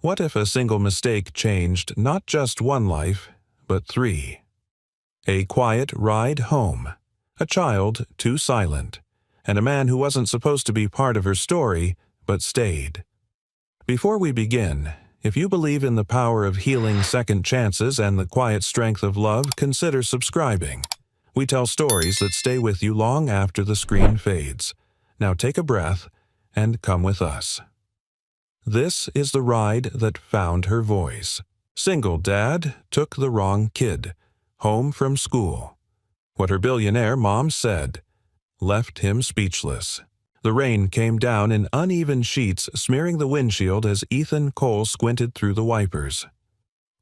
What if a single mistake changed not just one life, but three? A quiet ride home, a child too silent, and a man who wasn't supposed to be part of her story, but stayed. Before we begin, if you believe in the power of healing second chances and the quiet strength of love, consider subscribing. We tell stories that stay with you long after the screen fades. Now take a breath and come with us. This is the ride that found her voice. Single dad took the wrong kid home from school. What her billionaire mom said left him speechless. The rain came down in uneven sheets, smearing the windshield as Ethan Cole squinted through the wipers.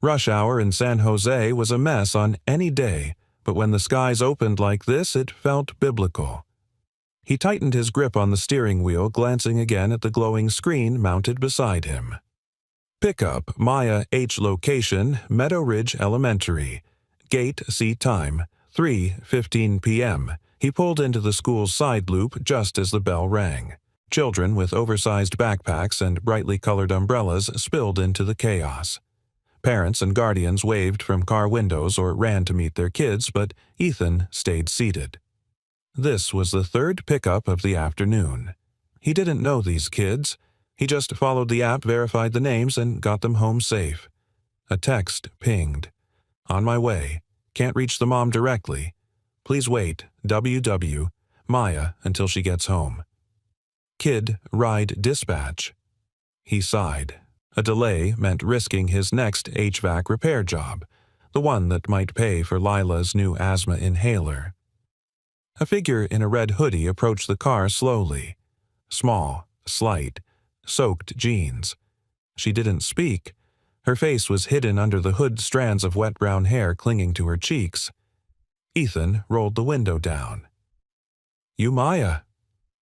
Rush hour in San Jose was a mess on any day, but when the skies opened like this, it felt biblical. He tightened his grip on the steering wheel, glancing again at the glowing screen mounted beside him. Pickup, Maya H. Location, Meadow Ridge Elementary. Gate seat time, 3:15 p.m. He pulled into the school's side loop just as the bell rang. Children with oversized backpacks and brightly colored umbrellas spilled into the chaos. Parents and guardians waved from car windows or ran to meet their kids, but Ethan stayed seated. This was the third pickup of the afternoon. He didn't know these kids. He just followed the app, verified the names, and got them home safe. A text pinged. On my way. Can't reach the mom directly. Please wait, WW, Maya, until she gets home. Kid ride dispatch. He sighed. A delay meant risking his next HVAC repair job, the one that might pay for Lila's new asthma inhaler. A figure in a red hoodie approached the car slowly. Small, slight, soaked jeans. She didn't speak. Her face was hidden under the hood, strands of wet brown hair clinging to her cheeks. Ethan rolled the window down. You Maya?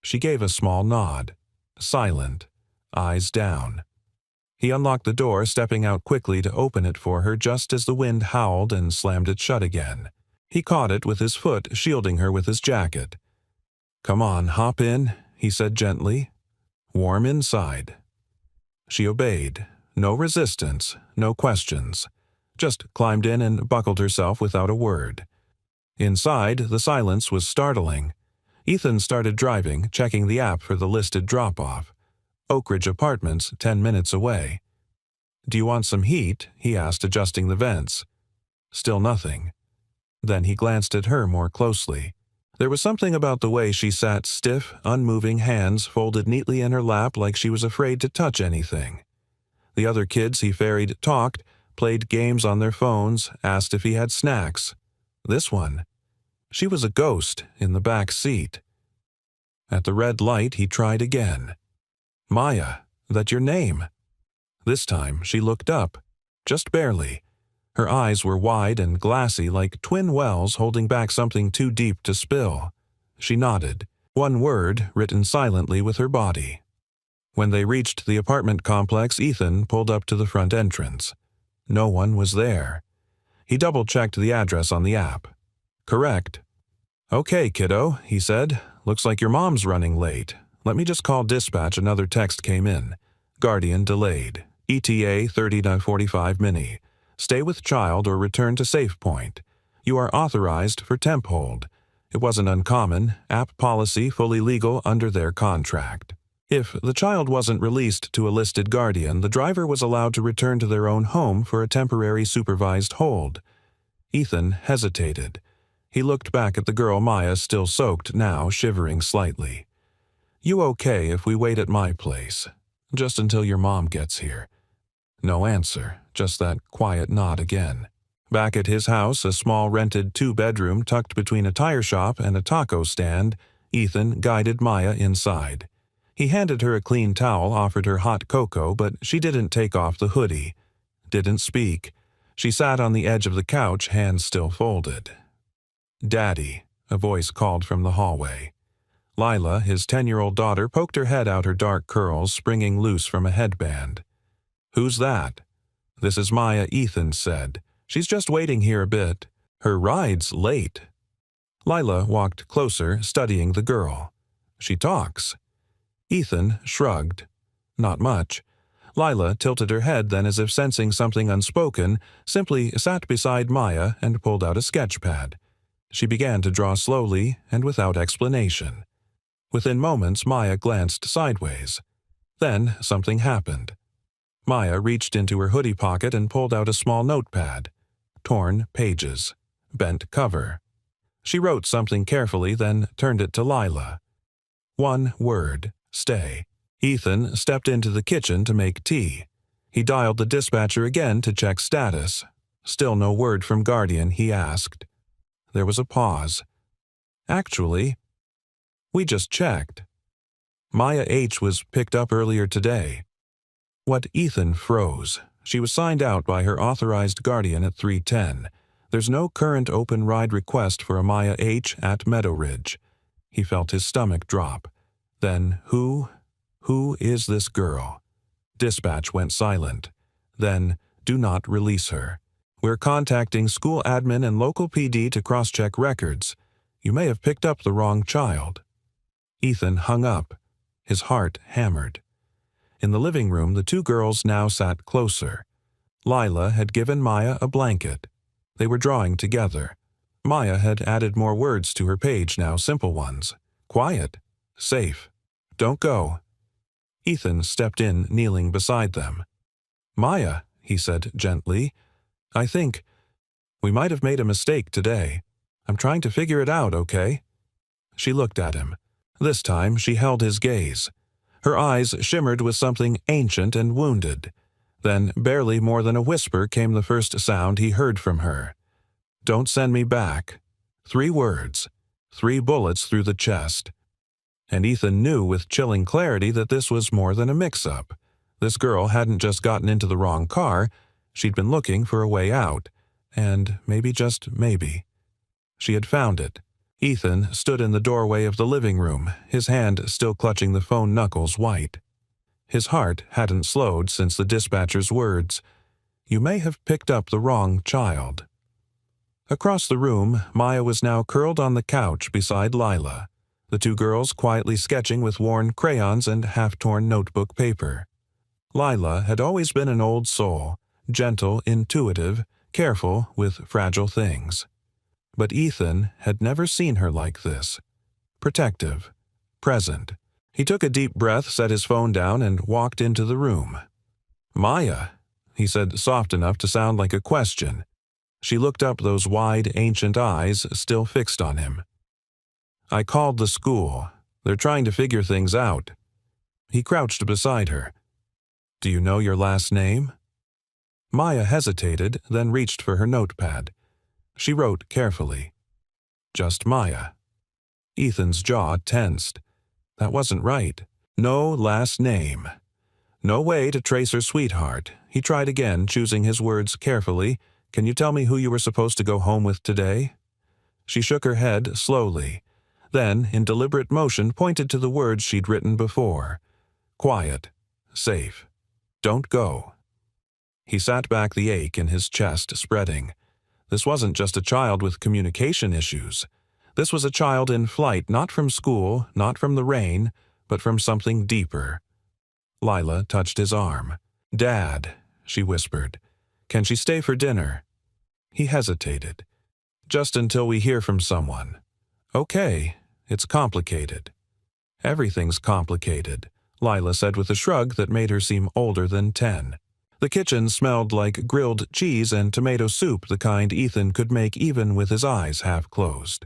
She gave a small nod. Silent, eyes down. He unlocked the door, stepping out quickly to open it for her just as the wind howled and slammed it shut again. He caught it with his foot, shielding her with his jacket. Come on, hop in, he said gently. Warm inside. She obeyed. No resistance, no questions. Just climbed in and buckled herself without a word. Inside, the silence was startling. Ethan started driving, checking the app for the listed drop-off. Oak Ridge Apartments, 10 minutes away. Do you want some heat? He asked, adjusting the vents. Still nothing. Then he glanced at her more closely. There was something about the way she sat, stiff, unmoving, hands folded neatly in her lap like she was afraid to touch anything. The other kids he ferried talked, played games on their phones, asked if he had snacks. This one. She was a ghost in the back seat. At the red light, he tried again. Maya, that your name? This time, she looked up, just barely. Her eyes were wide and glassy like twin wells holding back something too deep to spill. She nodded, one word written silently with her body. When they reached the apartment complex, Ethan pulled up to the front entrance. No one was there. He double-checked the address on the app. Correct. Okay, kiddo, he said. Looks like your mom's running late. Let me just call dispatch. Another text came in. Guardian delayed. ETA 30 to 45 mini. Stay with child or return to safe point. You are authorized for temp hold. It wasn't uncommon. App policy fully legal under their contract. If the child wasn't released to a listed guardian, the driver was allowed to return to their own home for a temporary supervised hold. Ethan hesitated. He looked back at the girl, Maya, still soaked, now shivering slightly. You okay if we wait at my place? Just until your mom gets here. No answer, just that quiet nod again. Back at his house, a small rented 2-bedroom tucked between a tire shop and a taco stand, Ethan guided Maya inside. He handed her a clean towel, offered her hot cocoa, but she didn't take off the hoodie. Didn't speak. She sat on the edge of the couch, hands still folded. Daddy, a voice called from the hallway. Lila, his 10-year-old daughter, poked her head out, her dark curls springing loose from a headband. Who's that? This is Maya, Ethan said. She's just waiting here a bit. Her ride's late. Lila walked closer, studying the girl. She talks. Ethan shrugged. Not much. Lila tilted her head, then, as if sensing something unspoken, simply sat beside Maya and pulled out a sketch pad. She began to draw slowly and without explanation. Within moments, Maya glanced sideways. Then something happened. Maya reached into her hoodie pocket and pulled out a small notepad. Torn pages. Bent cover. She wrote something carefully, then turned it to Lila. One word. Stay. Ethan stepped into the kitchen to make tea. He dialed the dispatcher again to check status. Still no word from Guardian, he asked. There was a pause. Actually, we just checked. Maya H. was picked up earlier today. What Ethan froze. She was signed out by her authorized guardian at 3:10. There's no current open ride request for a Maya H. at Meadow Ridge. He felt his stomach drop. Then who is this girl? Dispatch went silent. Then, do not release her. We're contacting school admin and local PD to cross-check records. You may have picked up the wrong child. Ethan hung up. His heart hammered. In the living room, the two girls now sat closer. Lila had given Maya a blanket. They were drawing together. Maya had added more words to her page, now simple ones. Quiet. Safe. Don't go. Ethan stepped in, kneeling beside them. Maya, he said gently, I think we might have made a mistake today. I'm trying to figure it out, okay? She looked at him. This time she held his gaze. Her eyes shimmered with something ancient and wounded. Then, barely more than a whisper, came the first sound he heard from her. Don't send me back. 3 words. 3 bullets through the chest. And Ethan knew with chilling clarity that this was more than a mix-up. This girl hadn't just gotten into the wrong car, she'd been looking for a way out. And maybe, just maybe, she had found it. Ethan stood in the doorway of the living room, his hand still clutching the phone knuckles white. His heart hadn't slowed since the dispatcher's words, You may have picked up the wrong child. Across the room, Maya was now curled on the couch beside Lila, the two girls quietly sketching with worn crayons and half-torn notebook paper. Lila had always been an old soul, gentle, intuitive, careful with fragile things. But Ethan had never seen her like this. Protective. Present. He took a deep breath, set his phone down, and walked into the room. Maya, he said, soft enough to sound like a question. She looked up, those wide, ancient eyes still fixed on him. I called the school. They're trying to figure things out. He crouched beside her. Do you know your last name? Maya hesitated, then reached for her notepad. She wrote carefully. Just Maya. Ethan's jaw tensed. That wasn't right. No last name. No way to trace her sweetheart. He tried again, choosing his words carefully. Can you tell me who you were supposed to go home with today? She shook her head slowly. Then, in deliberate motion, pointed to the words she'd written before. Quiet. Safe. Don't go. He sat back, the ache in his chest spreading. This wasn't just a child with communication issues. This was a child in flight, not from school, not from the rain, but from something deeper. Lila touched his arm. Dad, she whispered. Can she stay for dinner? He hesitated. Just until we hear from someone. Okay, it's complicated. Everything's complicated, Lila said with a shrug that made her seem older than 10. The kitchen smelled like grilled cheese and tomato soup, the kind Ethan could make even with his eyes half closed.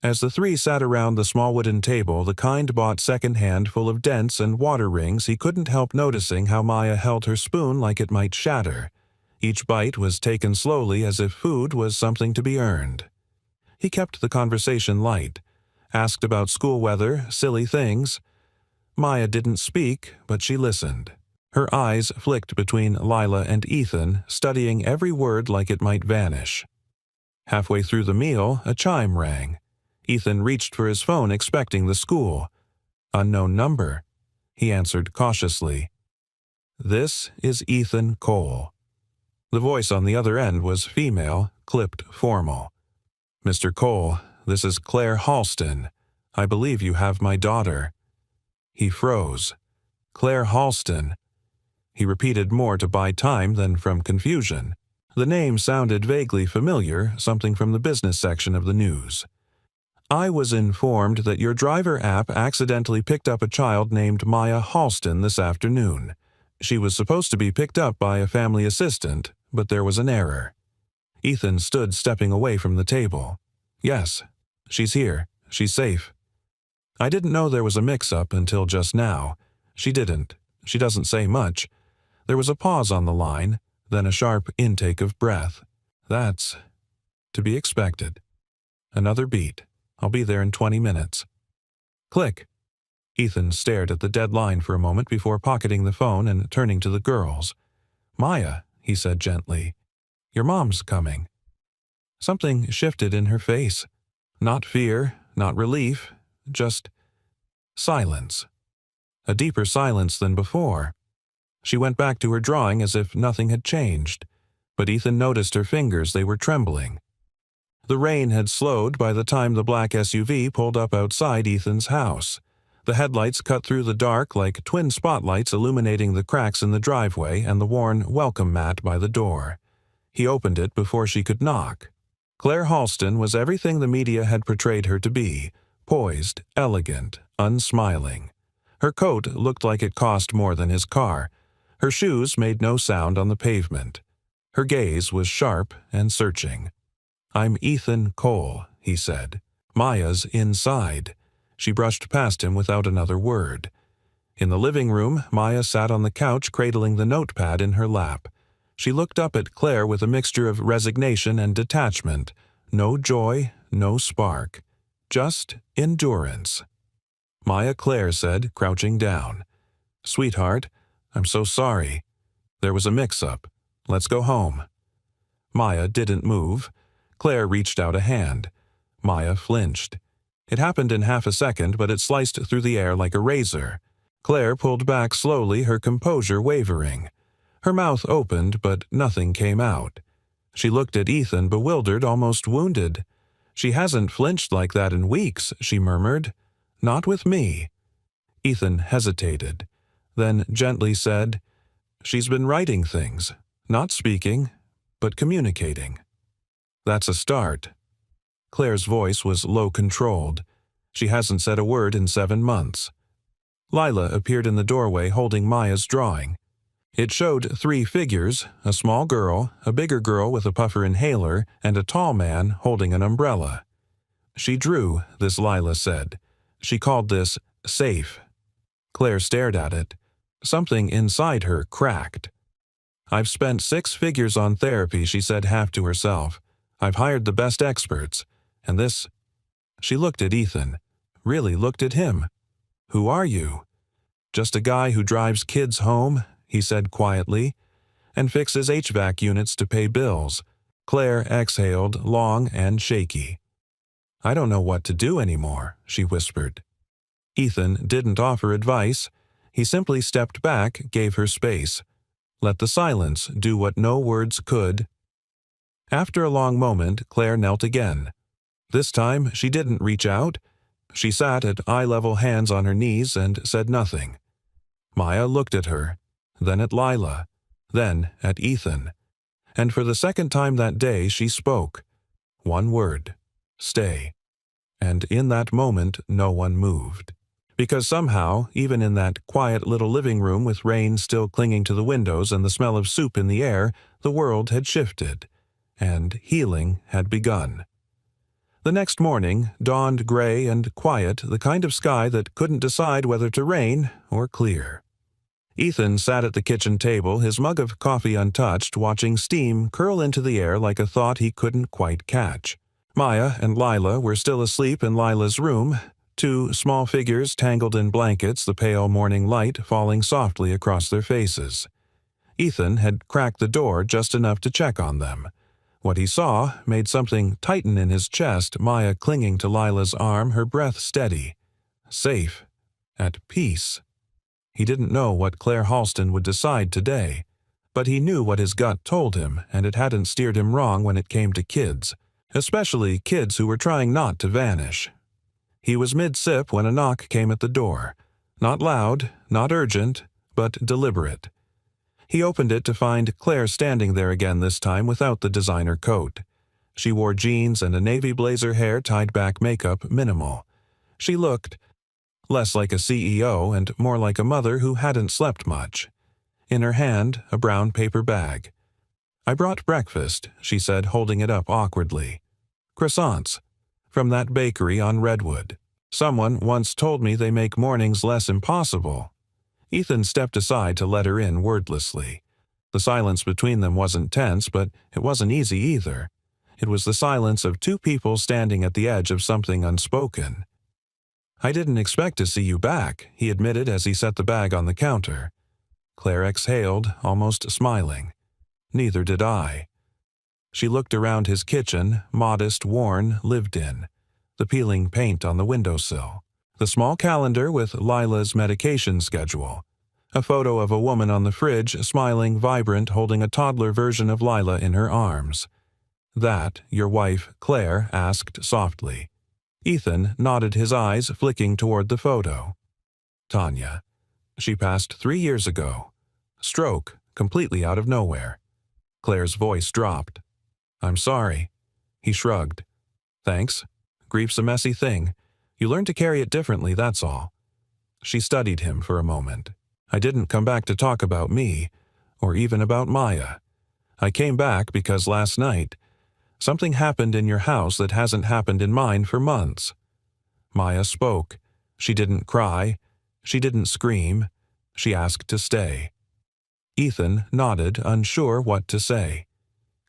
As the three sat around the small wooden table, the kind bought second-hand full of dents and water rings, he couldn't help noticing how Maya held her spoon like it might shatter. Each bite was taken slowly, as if food was something to be earned. He kept the conversation light, asked about school weather, silly things. Maya didn't speak, but she listened. Her eyes flicked between Lila and Ethan, studying every word like it might vanish. Halfway through the meal, a chime rang. Ethan reached for his phone, expecting the school. Unknown number. He answered cautiously. This is Ethan Cole. The voice on the other end was female, clipped formal. Mr. Cole, this is Claire Halston. I believe you have my daughter. He froze. Claire Halston. He repeated more to buy time than from confusion. The name sounded vaguely familiar, something from the business section of the news. I was informed that your driver app accidentally picked up a child named Maya Halston this afternoon. She was supposed to be picked up by a family assistant, but there was an error. Ethan stood stepping away from the table. Yes, she's here. She's safe. I didn't know there was a mix-up until just now. She didn't. She doesn't say much. There was a pause on the line, then a sharp intake of breath. That's to be expected. Another beat. I'll be there in 20 minutes. Click. Ethan stared at the dead line for a moment before pocketing the phone and turning to the girls. Maya, he said gently, your mom's coming. Something shifted in her face. Not fear, not relief, just silence. A deeper silence than before. She went back to her drawing as if nothing had changed, but Ethan noticed her fingers, they were trembling. The rain had slowed by the time the black SUV pulled up outside Ethan's house. The headlights cut through the dark like twin spotlights illuminating the cracks in the driveway and the worn welcome mat by the door. He opened it before she could knock. Claire Halston was everything the media had portrayed her to be, poised, elegant, unsmiling. Her coat looked like it cost more than his car. Her shoes made no sound on the pavement. Her gaze was sharp and searching. I'm Ethan Cole, he said. Maya's inside. She brushed past him without another word. In the living room, Maya sat on the couch cradling the notepad in her lap. She looked up at Claire with a mixture of resignation and detachment. No joy, no spark. Just endurance. Maya Claire said, crouching down. Sweetheart, I'm so sorry. There was a mix-up. Let's go home. Maya didn't move. Claire reached out a hand. Maya flinched. It happened in half a second, but it sliced through the air like a razor. Claire pulled back slowly, her composure wavering. Her mouth opened, but nothing came out. She looked at Ethan, bewildered, almost wounded. She hasn't flinched like that in weeks, she murmured. Not with me. Ethan hesitated, then gently said, She's been writing things, not speaking, but communicating. That's a start. Claire's voice was low-controlled. She hasn't said a word in 7 months. Lila appeared in the doorway holding Maya's drawing. It showed 3 figures, a small girl, a bigger girl with a puffer inhaler, and a tall man holding an umbrella. She drew, this Lila said. She called this safe. Claire stared at it. Something inside her cracked. I've spent 6 figures on therapy, she said half to herself. I've hired the best experts. And this... She looked at Ethan. Really looked at him. Who are you? Just a guy who drives kids home, he said quietly, and fixes HVAC units to pay bills. Claire exhaled, long and shaky. I don't know what to do anymore, she whispered. Ethan didn't offer advice. He simply stepped back, gave her space. Let the silence do what no words could. After a long moment, Claire knelt again. This time, she didn't reach out. She sat at eye-level, hands on her knees, and said nothing. Maya looked at her, then at Lila, then at Ethan. And for the second time that day, she spoke. One word. Stay. And in that moment, no one moved. Because somehow, even in that quiet little living room with rain still clinging to the windows and the smell of soup in the air, the world had shifted, and healing had begun. The next morning dawned gray and quiet, the kind of sky that couldn't decide whether to rain or clear. Ethan sat at the kitchen table, his mug of coffee untouched, watching steam curl into the air like a thought he couldn't quite catch. Maya and Lila were still asleep in Lila's room, 2 small figures tangled in blankets, the pale morning light falling softly across their faces. Ethan had cracked the door just enough to check on them. What he saw made something tighten in his chest, Maya clinging to Lila's arm, her breath steady. Safe. At peace. He didn't know what Claire Halston would decide today, but he knew what his gut told him, and it hadn't steered him wrong when it came to kids, especially kids who were trying not to vanish. He was mid-sip when a knock came at the door. Not loud, not urgent, but deliberate. He opened it to find Claire standing there again, this time without the designer coat. She wore jeans and a navy blazer, hair tied back, makeup minimal. She looked less like a CEO and more like a mother who hadn't slept much. In her hand, a brown paper bag. "I brought breakfast," she said, holding it up awkwardly. "Croissants. From that bakery on Redwood. Someone once told me they make mornings less impossible." Ethan stepped aside to let her in wordlessly. The silence between them wasn't tense, but it wasn't easy either. It was the silence of two people standing at the edge of something unspoken. "I didn't expect to see you back," he admitted as he set the bag on the counter. Claire exhaled, almost smiling. "Neither did I." She looked around his kitchen, modest, worn, lived in. The peeling paint on the windowsill. The small calendar with Lila's medication schedule. A photo of a woman on the fridge, smiling, vibrant, holding a toddler version of Lila in her arms. "That your wife, Claire?" asked softly. Ethan nodded, his eyes flicking toward the photo. "Tanya. She passed 3 years ago. Stroke, completely out of nowhere." Claire's voice dropped. "I'm sorry." He shrugged. "Thanks. Grief's a messy thing. You learn to carry it differently, that's all." She studied him for a moment. "I didn't come back to talk about me, or even about Maya. I came back because last night, something happened in your house that hasn't happened in mine for months." Maya spoke. She didn't cry. She didn't scream. She asked to stay. Ethan nodded, unsure what to say.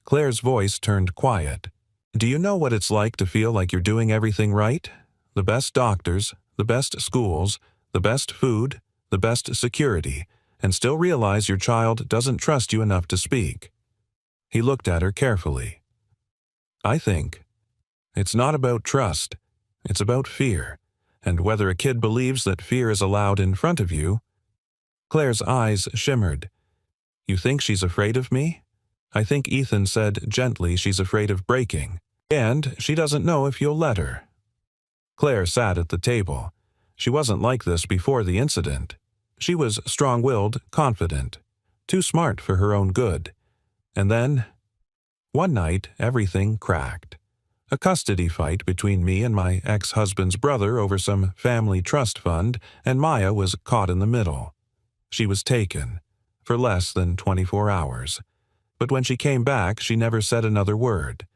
Claire's voice turned quiet. "Do you know what it's like to feel like you're doing everything right? The best doctors, the best schools, the best food, the best security, and still realize your child doesn't trust you enough to speak?" He looked at her carefully. "I think it's not about trust. It's about fear, and whether a kid believes that fear is allowed in front of you." Claire's eyes shimmered. "You think she's afraid of me?" "I think," Ethan said gently, "she's afraid of breaking. And she doesn't know if you'll let her." Claire sat at the table. She wasn't like this before the incident. She was strong-willed, confident, too smart for her own good. And then, one night, everything cracked. A custody fight between me and my ex-husband's brother over some family trust fund, and Maya was caught in the middle. She was taken, for less than 24 hours. But when she came back, she never said another word.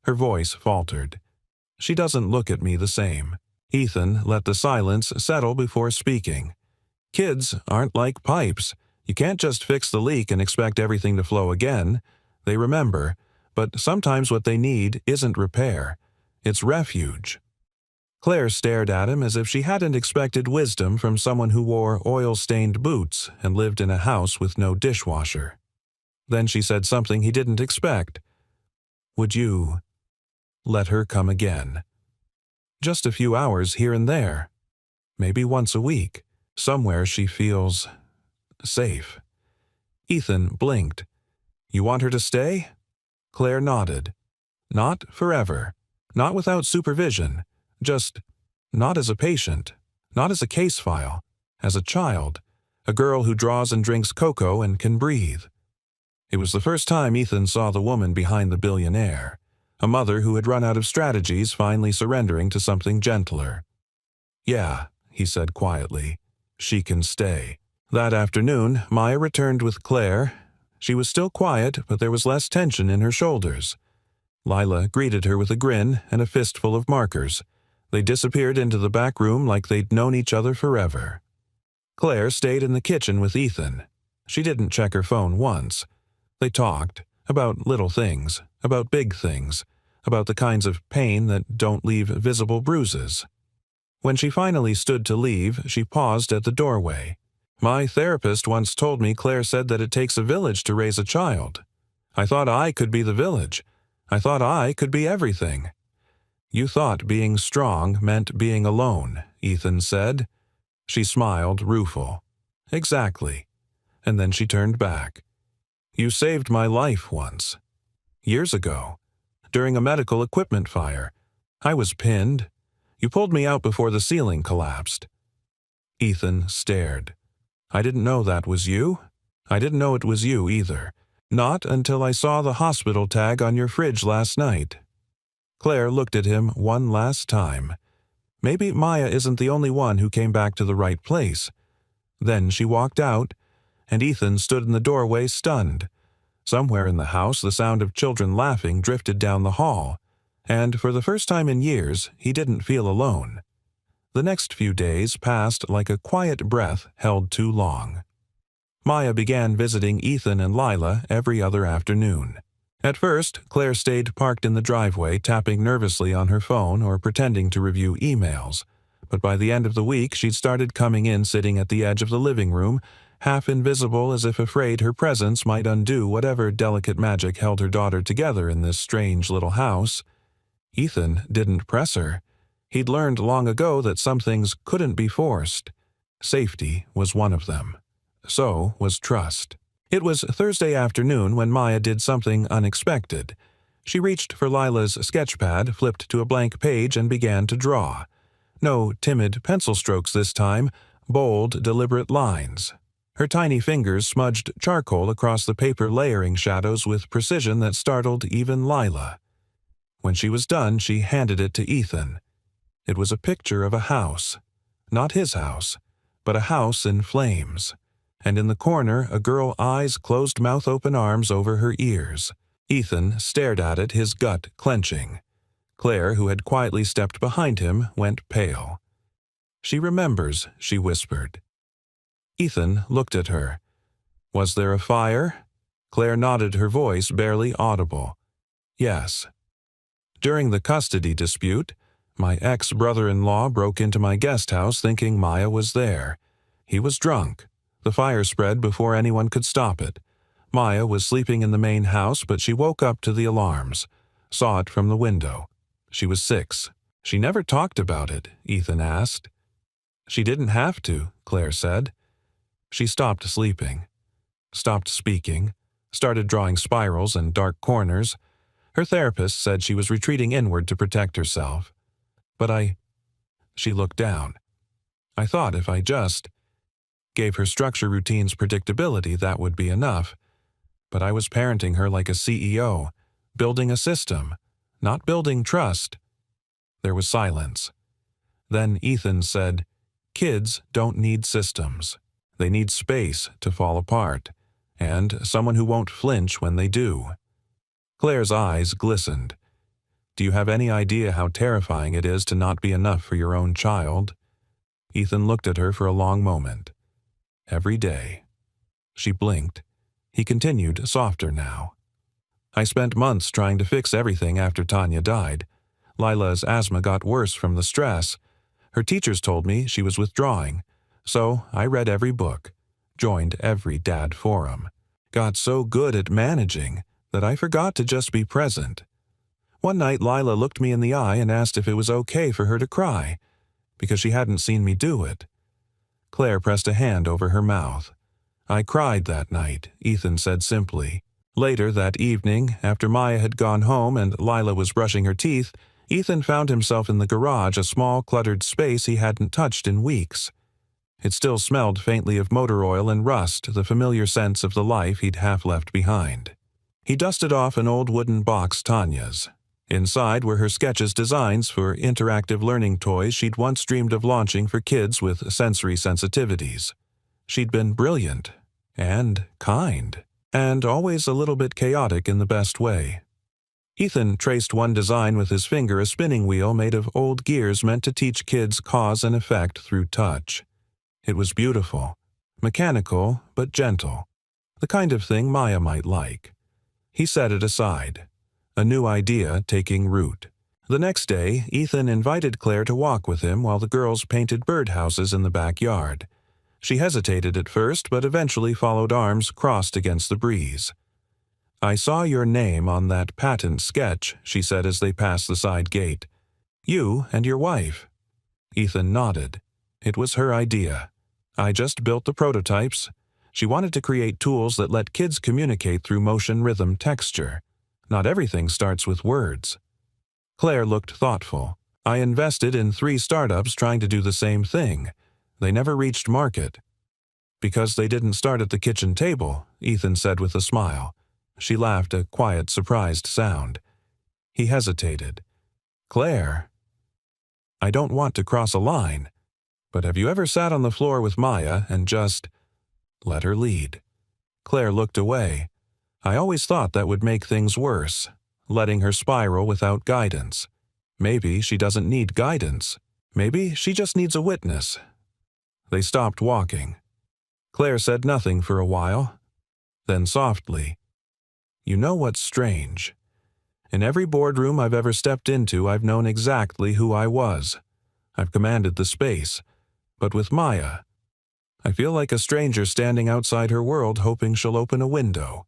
Her voice faltered. "She doesn't look at me the same." Ethan let the silence settle before speaking. "Kids aren't like pipes. You can't just fix the leak and expect everything to flow again. They remember, but sometimes what they need isn't repair. It's refuge." Claire stared at him as if she hadn't expected wisdom from someone who wore oil-stained boots and lived in a house with no dishwasher. Then she said something he didn't expect. "Would you let her come again? Just a few hours here and there. Maybe once a week. Somewhere she feels safe." Ethan blinked. "You want her to stay?" Claire nodded. "Not forever. Not without supervision. Just not as a patient. Not as a case file. As a child. A girl who draws and drinks cocoa and can breathe." It was the first time Ethan saw the woman behind the billionaire. A mother who had run out of strategies, finally surrendering to something gentler. "Yeah," he said quietly. "She can stay." That afternoon, Maya returned with Claire. She was still quiet, but there was less tension in her shoulders. Lila greeted her with a grin and a fistful of markers. They disappeared into the back room like they'd known each other forever. Claire stayed in the kitchen with Ethan. She didn't check her phone once. They talked about little things, about big things, about the kinds of pain that don't leave visible bruises. When she finally stood to leave, she paused at the doorway. "My therapist once told me Claire said that it takes a village to raise a child. I thought I could be the village. I thought I could be everything." "You thought being strong meant being alone," Ethan said. She smiled, rueful. "Exactly." And then she turned back. "You saved my life once. Years ago. During a medical equipment fire. I was pinned. You pulled me out before the ceiling collapsed." Ethan stared. "I didn't know that was you." I didn't know it was you either. Not until I saw the hospital tag on your fridge last night." Claire looked at him one last time. Maybe Maya isn't the only one who came back to the right place. Then she walked out, and Ethan stood in the doorway stunned. Somewhere in the house, the sound of children laughing drifted down the hall, and for the first time in years, he didn't feel alone. The next few days passed like a quiet breath held too long. Maya began visiting Ethan and Lila every other afternoon. At first, Claire stayed parked in the driveway, tapping nervously on her phone or pretending to review emails. But by the end of the week, she'd started coming in sitting at the edge of the living room, half invisible as if afraid her presence might undo whatever delicate magic held her daughter together in this strange little house. Ethan didn't press her. He'd learned long ago that some things couldn't be forced. Safety was one of them. So was trust. It was Thursday afternoon when Maya did something unexpected. She reached for Lila's sketchpad, flipped to a blank page, and began to draw. No timid pencil strokes this time, bold, deliberate lines. Her tiny fingers smudged charcoal across the paper, layering shadows with precision that startled even Lila. When she was done, she handed it to Ethan. It was a picture of a house. Not his house, but a house in flames. And in the corner, a girl, eyes closed, mouth open, arms over her ears. Ethan stared at it, his gut clenching. Claire, who had quietly stepped behind him, went pale. "She remembers," she whispered. Ethan looked at her. "Was there a fire?" Claire nodded, her voice barely audible. "Yes." "During the custody dispute, my ex-brother-in-law broke into my guest house thinking Maya was there. He was drunk. The fire spread before anyone could stop it. Maya was sleeping in the main house, but she woke up to the alarms. Saw it from the window. She was 6. She never talked about it, Ethan asked. She didn't have to, Claire said. She stopped sleeping. Stopped speaking. Started drawing spirals and dark corners. Her therapist said she was retreating inward to protect herself. But She looked down. I thought if I just gave her structure, routines, predictability, that would be enough. But I was parenting her like a CEO, building a system, not building trust. There was silence. Then Ethan said, "Kids don't need systems. They need space to fall apart, and someone who won't flinch when they do." Claire's eyes glistened. "Do you have any idea how terrifying it is to not be enough for your own child?" Ethan looked at her for a long moment. "Every day." She blinked. He continued, softer now. "I spent months trying to fix everything after Tanya died. Lila's asthma got worse from the stress. Her teachers told me she was withdrawing. So I read every book, joined every dad forum, got so good at managing that I forgot to just be present. One night Lila looked me in the eye and asked if it was okay for her to cry, because she hadn't seen me do it." Claire pressed a hand over her mouth. "I cried that night," Ethan said simply. Later that evening, after Maya had gone home and Lila was brushing her teeth, Ethan found himself in the garage, a small, cluttered space he hadn't touched in weeks. It still smelled faintly of motor oil and rust, the familiar sense of the life he'd half left behind. He dusted off an old wooden box, Tanya's. Inside were her sketches, designs for interactive learning toys she'd once dreamed of launching for kids with sensory sensitivities. She'd been brilliant, and kind, and always a little bit chaotic in the best way. Ethan traced one design with his finger, a spinning wheel made of old gears meant to teach kids cause and effect through touch. It was beautiful, mechanical but gentle, the kind of thing Maya might like. He set it aside, a new idea taking root. The next day, Ethan invited Claire to walk with him while the girls painted birdhouses in the backyard. She hesitated at first, but eventually followed, arms crossed against the breeze. "I saw your name on that patent sketch," she said as they passed the side gate. "You and your wife." Ethan nodded. It was her idea. I just built the prototypes. She wanted to create tools that let kids communicate through motion, rhythm, texture. Not everything starts with words. Claire looked thoughtful. "I invested in 3 startups trying to do the same thing. They never reached market." Because they didn't start at the kitchen table, Ethan said with a smile. She laughed a quiet, surprised sound. He hesitated. Claire, I don't want to cross a line, but have you ever sat on the floor with Maya and just let her lead? Claire looked away. I always thought that would make things worse, letting her spiral without guidance. Maybe she doesn't need guidance. Maybe she just needs a witness. They stopped walking. Claire said nothing for a while. Then softly, "You know what's strange? In every boardroom I've ever stepped into, I've known exactly who I was. I've commanded the space. But with Maya, I feel like a stranger standing outside her world hoping she'll open a window."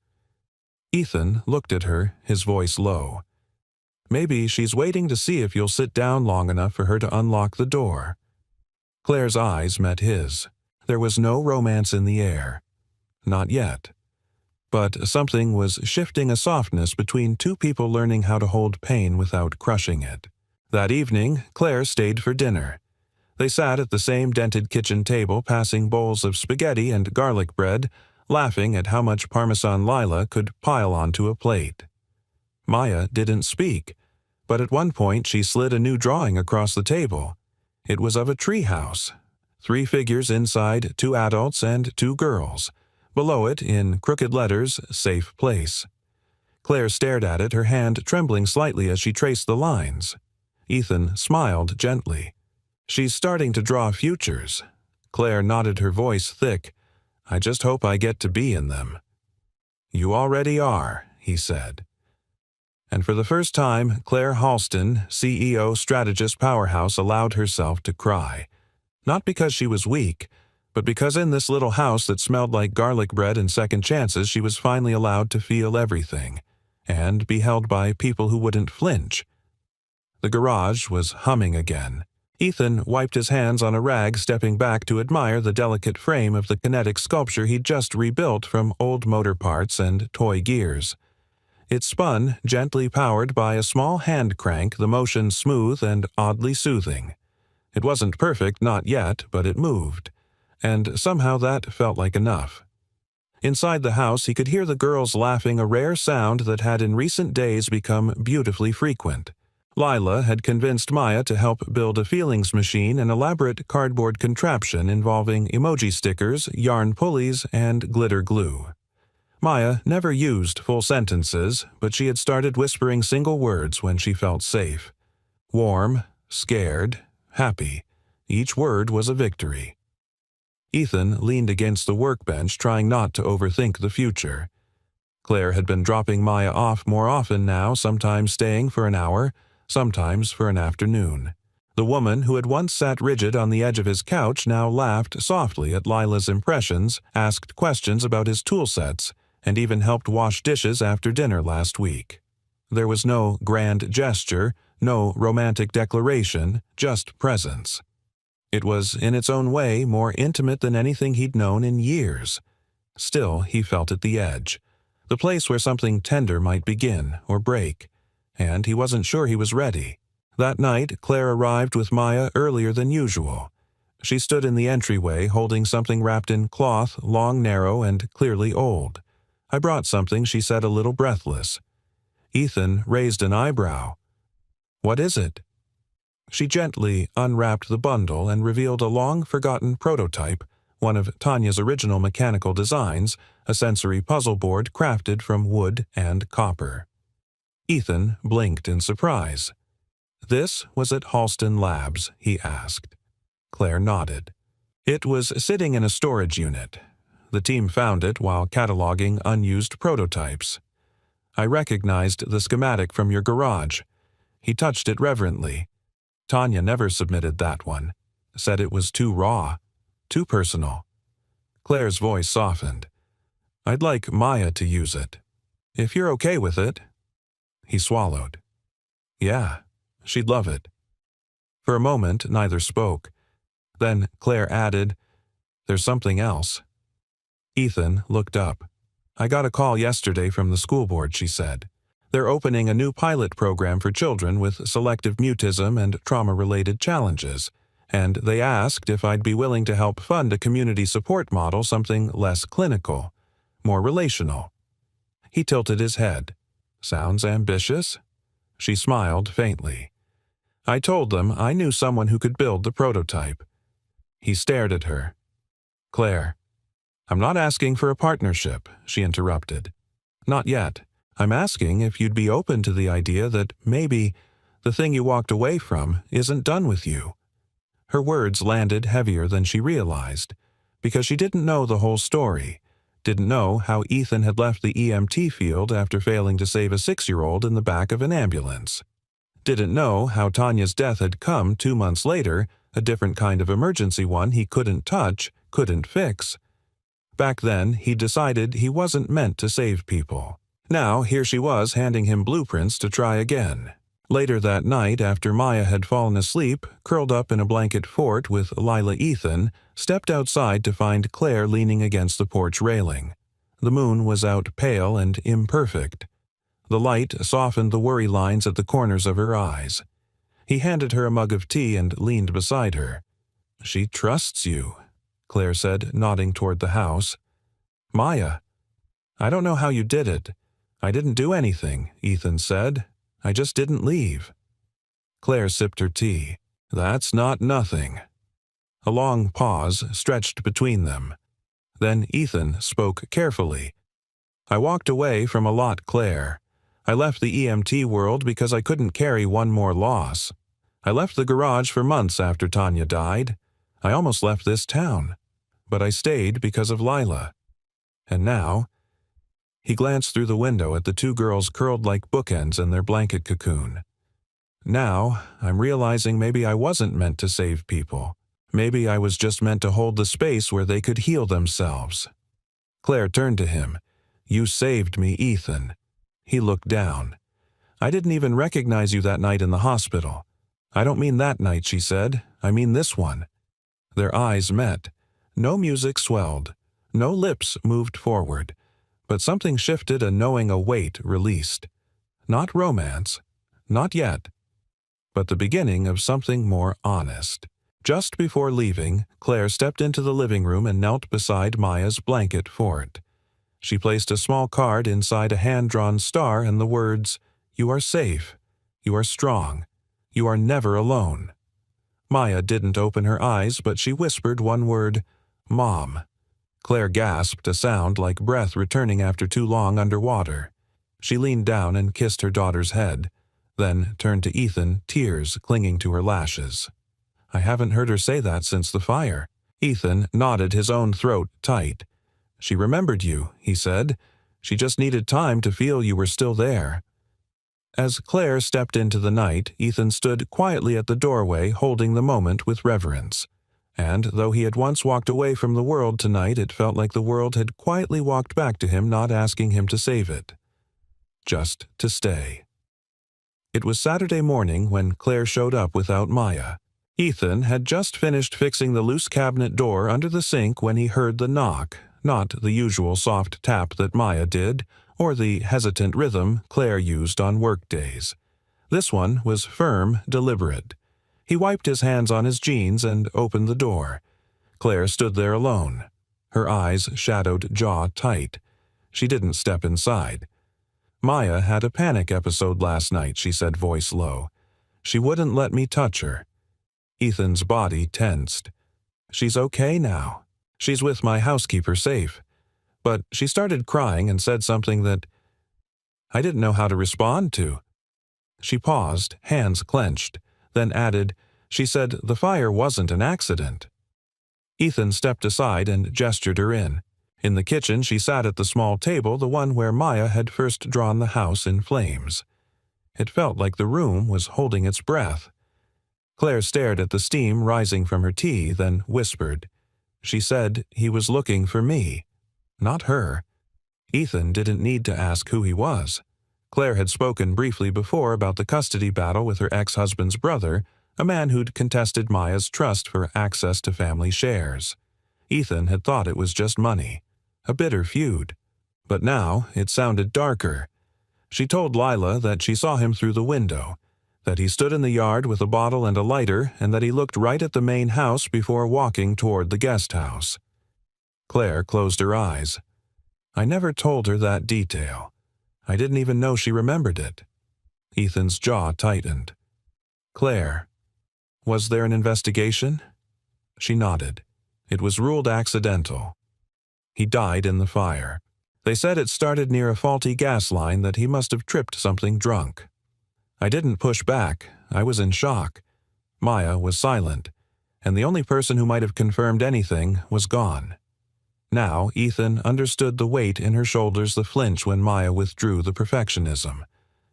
Ethan looked at her, his voice low. "Maybe she's waiting to see if you'll sit down long enough for her to unlock the door." Claire's eyes met his. There was no romance in the air. Not yet. But something was shifting, a softness between two people learning how to hold pain without crushing it. That evening, Claire stayed for dinner. They sat at the same dented kitchen table, passing bowls of spaghetti and garlic bread, laughing at how much Parmesan Lila could pile onto a plate. Maya didn't speak, but at one point she slid a new drawing across the table. It was of a treehouse. 3 figures inside, 2 adults and 2 girls. Below it, in crooked letters, "Safe Place." Claire stared at it, her hand trembling slightly as she traced the lines. Ethan smiled gently. "She's starting to draw futures." Claire nodded, her voice thick. "I just hope I get to be in them." "You already are," he said. And for the first time, Claire Halston, CEO Strategist Powerhouse, allowed herself to cry. Not because she was weak, but because in this little house that smelled like garlic bread and second chances, she was finally allowed to feel everything, and be held by people who wouldn't flinch. The garage was humming again. Ethan wiped his hands on a rag, stepping back to admire the delicate frame of the kinetic sculpture he'd just rebuilt from old motor parts and toy gears. It spun, gently powered by a small hand crank, the motion smooth and oddly soothing. It wasn't perfect, not yet, but it moved. And somehow that felt like enough. Inside the house, he could hear the girls laughing, a rare sound that had in recent days become beautifully frequent. Lila had convinced Maya to help build a feelings machine, an elaborate cardboard contraption involving emoji stickers, yarn pulleys, and glitter glue. Maya never used full sentences, but she had started whispering single words when she felt safe. Warm, scared, happy. Each word was a victory. Ethan leaned against the workbench, trying not to overthink the future. Claire had been dropping Maya off more often now, sometimes staying for an hour, sometimes for an afternoon. The woman who had once sat rigid on the edge of his couch now laughed softly at Lila's impressions, asked questions about his tool sets, and even helped wash dishes after dinner last week. There was no grand gesture, no romantic declaration, just presence. It was, in its own way, more intimate than anything he'd known in years. Still, he felt at the edge, the place where something tender might begin or break, and he wasn't sure he was ready. That night, Claire arrived with Maya earlier than usual. She stood in the entryway, holding something wrapped in cloth, long, narrow, and clearly old. "I brought something," she said, a little breathless. Ethan raised an eyebrow. "What is it?" She gently unwrapped the bundle and revealed a long-forgotten prototype, one of Tanya's original mechanical designs, a sensory puzzle board crafted from wood and copper. Ethan blinked in surprise. "This was at Halston Labs?" he asked. Claire nodded. It was sitting in a storage unit. The team found it while cataloging unused prototypes. "I recognized the schematic from your garage." He touched it reverently. "Tanya never submitted that one. Said it was too raw, too personal." Claire's voice softened. "I'd like Maya to use it. If you're okay with it." He swallowed. "Yeah, she'd love it." For a moment, neither spoke. Then Claire added, "There's something else." Ethan looked up. "I got a call yesterday from the school board," she said. "They're opening a new pilot program for children with selective mutism and trauma-related challenges, and they asked if I'd be willing to help fund a community support model, something less clinical, more relational. He tilted his head. Sounds ambitious? She smiled faintly. I told them I knew someone who could build the prototype. He stared at her. Claire, I'm not asking for a partnership, she interrupted. Not yet. I'm asking if you'd be open to the idea that maybe the thing you walked away from isn't done with you. Her words landed heavier than she realized, because she didn't know the whole story, didn't know how Ethan had left the EMT field after failing to save a 6-year-old in the back of an ambulance. Didn't know how Tanya's death had come 2 months later, a different kind of emergency one he couldn't touch, couldn't fix. Back then, he decided he wasn't meant to save people. Now, here she was handing him blueprints to try again. Later that night, after Maya had fallen asleep, curled up in a blanket fort with Lila, Ethan stepped outside to find Claire leaning against the porch railing. The moon was out pale and imperfect. The light softened the worry lines at the corners of her eyes. He handed her a mug of tea and leaned beside her. She trusts you, Claire said, nodding toward the house. Maya, I don't know how you did it. I didn't do anything, Ethan said. I just didn't leave. Claire sipped her tea. That's not nothing. A long pause stretched between them. Then Ethan spoke carefully. I walked away from a lot, Claire. I left the EMT world because I couldn't carry one more loss. I left the garage for months after Tanya died. I almost left this town. But I stayed because of Lila. And now... He glanced through the window at the two girls curled like bookends in their blanket cocoon. Now, I'm realizing maybe I wasn't meant to save people. Maybe I was just meant to hold the space where they could heal themselves. Claire turned to him. You saved me, Ethan. He looked down. I didn't even recognize you that night in the hospital. I don't mean that night, she said. I mean this one. Their eyes met. No music swelled. No lips moved forward. But something shifted, a knowing, a weight released. Not romance. Not yet. But the beginning of something more honest. Just before leaving, Claire stepped into the living room and knelt beside Maya's blanket fort. She placed a small card inside a hand-drawn star and the words, You are safe. You are strong. You are never alone. Maya didn't open her eyes, but she whispered one word, Mom. Claire gasped, a sound like breath returning after too long underwater. She leaned down and kissed her daughter's head, then turned to Ethan, tears clinging to her lashes. I haven't heard her say that since the fire. Ethan nodded, his own throat tight. She remembered you, he said. She just needed time to feel you were still there. As Claire stepped into the night, Ethan stood quietly at the doorway, holding the moment with reverence. And though he had once walked away from the world tonight, it felt like the world had quietly walked back to him, not asking him to save it. Just to stay. It was Saturday morning when Claire showed up without Maya. Ethan had just finished fixing the loose cabinet door under the sink when he heard the knock, not the usual soft tap that Maya did, or the hesitant rhythm Claire used on work days. This one was firm, deliberate. He wiped his hands on his jeans and opened the door. Claire stood there alone. Her eyes shadowed, jaw tight. She didn't step inside. Maya had a panic episode last night, she said, voice low. She wouldn't let me touch her. Ethan's body tensed. She's okay now. She's with my housekeeper, safe. But she started crying and said something that I didn't know how to respond to. She paused, hands clenched, then added, she said the fire wasn't an accident. Ethan stepped aside and gestured her in. In the kitchen, she sat at the small table, the one where Maya had first drawn the house in flames. It felt like the room was holding its breath. Claire stared at the steam rising from her tea, then whispered. She said he was looking for me, not her. Ethan didn't need to ask who he was. Claire had spoken briefly before about the custody battle with her ex-husband's brother, a man who'd contested Maya's trust for access to family shares. Ethan had thought it was just money, a bitter feud. But now it sounded darker. She told Lila that she saw him through the window, that he stood in the yard with a bottle and a lighter, and that he looked right at the main house before walking toward the guest house. Claire closed her eyes. I never told her that detail. I didn't even know she remembered it. Ethan's jaw tightened. Claire, was there an investigation? She nodded. It was ruled accidental. He died in the fire. They said it started near a faulty gas line that he must have tripped something drunk. I didn't push back. I was in shock. Maya was silent, and the only person who might have confirmed anything was gone. Now Ethan understood the weight in her shoulders, the flinch when Maya withdrew the perfectionism.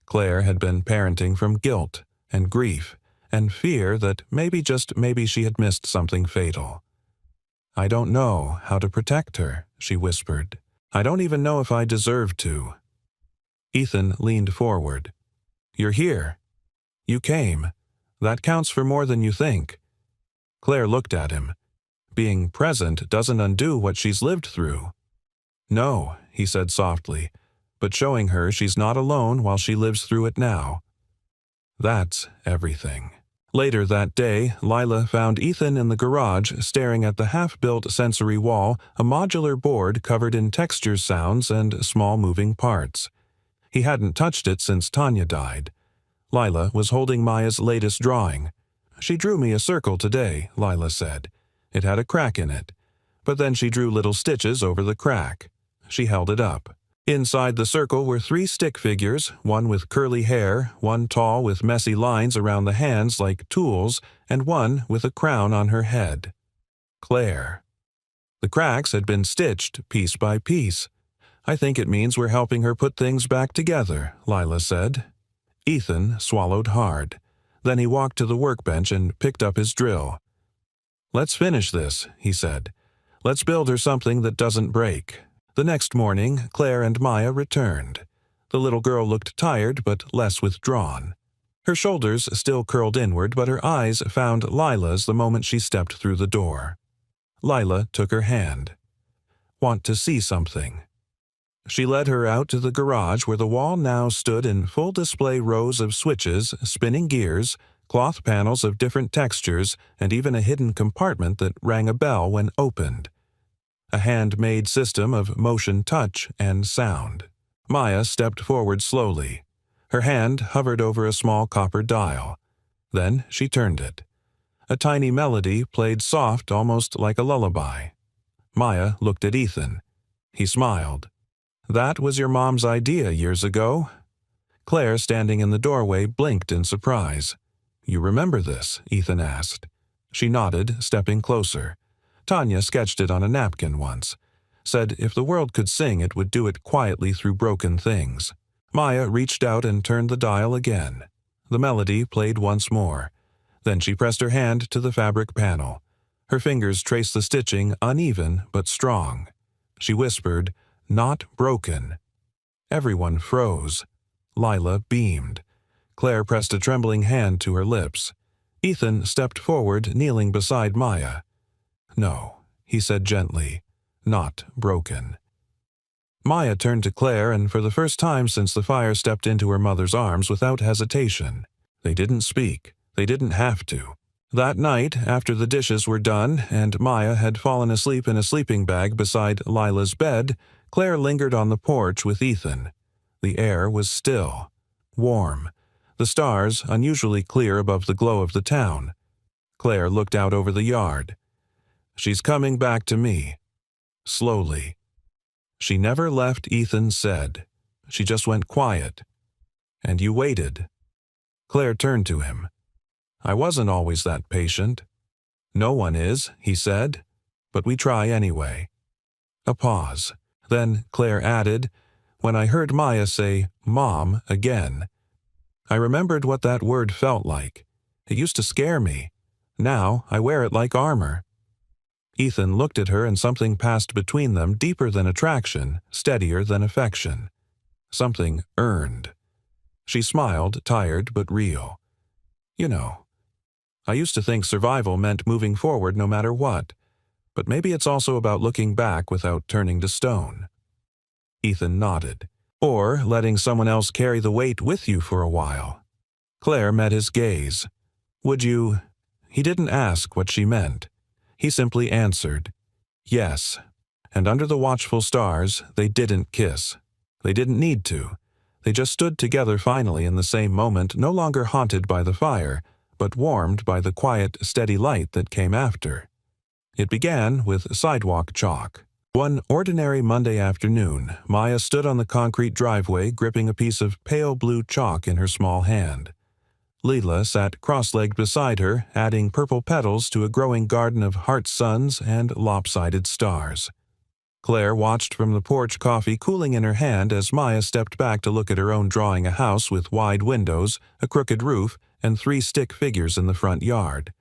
Claire had been parenting from guilt and grief and fear that maybe, just maybe, she had missed something fatal. I don't know how to protect her, she whispered. I don't even know if I deserve to. Ethan leaned forward. You're here. You came. That counts for more than you think. Claire looked at him. Being present doesn't undo what she's lived through. No, he said softly, but showing her she's not alone while she lives through it now. That's everything. Later that day, Lila found Ethan in the garage staring at the half-built sensory wall, a modular board covered in texture sounds and small moving parts. He hadn't touched it since Tanya died. Lila was holding Maya's latest drawing. She drew me a circle today, Lila said. It had a crack in it. But then she drew little stitches over the crack. She held it up. Inside the circle were 3 stick figures, one with curly hair, one tall with messy lines around the hands like tools, and one with a crown on her head. Claire. The cracks had been stitched piece by piece. I think it means we're helping her put things back together, Lila said. Ethan swallowed hard. Then he walked to the workbench and picked up his drill. Let's finish this, he said. Let's build her something that doesn't break. The next morning, Claire and Maya returned. The little girl looked tired but less withdrawn. Her shoulders still curled inward, but her eyes found Lila's the moment she stepped through the door. Lila took her hand. Want to see something? She led her out to the garage where the wall now stood in full display rows of switches, spinning gears, cloth panels of different textures, and even a hidden compartment that rang a bell when opened. A handmade system of motion, touch, and sound. Maya stepped forward slowly. Her hand hovered over a small copper dial. Then she turned it. A tiny melody played soft, almost like a lullaby. Maya looked at Ethan. He smiled. That was your mom's idea years ago? Claire, standing in the doorway, blinked in surprise. You remember this? Ethan asked. She nodded, stepping closer. Tanya sketched it on a napkin once. Said if the world could sing, it would do it quietly through broken things. Maya reached out and turned the dial again. The melody played once more. Then she pressed her hand to the fabric panel. Her fingers traced the stitching, uneven but strong. She whispered, "Not broken." Everyone froze. Lila beamed. Claire pressed a trembling hand to her lips. Ethan stepped forward, kneeling beside Maya. "No," he said gently, "not broken." Maya turned to Claire and for the first time since the fire stepped into her mother's arms without hesitation. They didn't speak. They didn't have to. That night, after the dishes were done and Maya had fallen asleep in a sleeping bag beside Lila's bed, Claire lingered on the porch with Ethan. The air was still, warm, the stars unusually clear above the glow of the town. Claire looked out over the yard. She's coming back to me. Slowly. She never left, Ethan said. She just went quiet. And you waited. Claire turned to him. I wasn't always that patient. No one is, he said. But we try anyway. A pause. Then Claire added, when I heard Maya say, Mom, again. I remembered what that word felt like. It used to scare me. Now I wear it like armor. Ethan looked at her and something passed between them, deeper than attraction, steadier than affection. Something earned. She smiled, tired but real. You know, I used to think survival meant moving forward no matter what, but maybe it's also about looking back without turning to stone. Ethan nodded. Or letting someone else carry the weight with you for a while. Claire met his gaze. "Would you—" He didn't ask what she meant. He simply answered, "Yes." And under the watchful stars, they didn't kiss. They didn't need to. They just stood together finally in the same moment, no longer haunted by the fire, but warmed by the quiet, steady light that came after. It began with sidewalk chalk. One ordinary Monday afternoon, Maya stood on the concrete driveway gripping a piece of pale blue chalk in her small hand. Leela sat cross-legged beside her, adding purple petals to a growing garden of heart suns and lopsided stars. Claire watched from the porch, coffee cooling in her hand as Maya stepped back to look at her own drawing a house with wide windows, a crooked roof, and 3 stick figures in the front yard.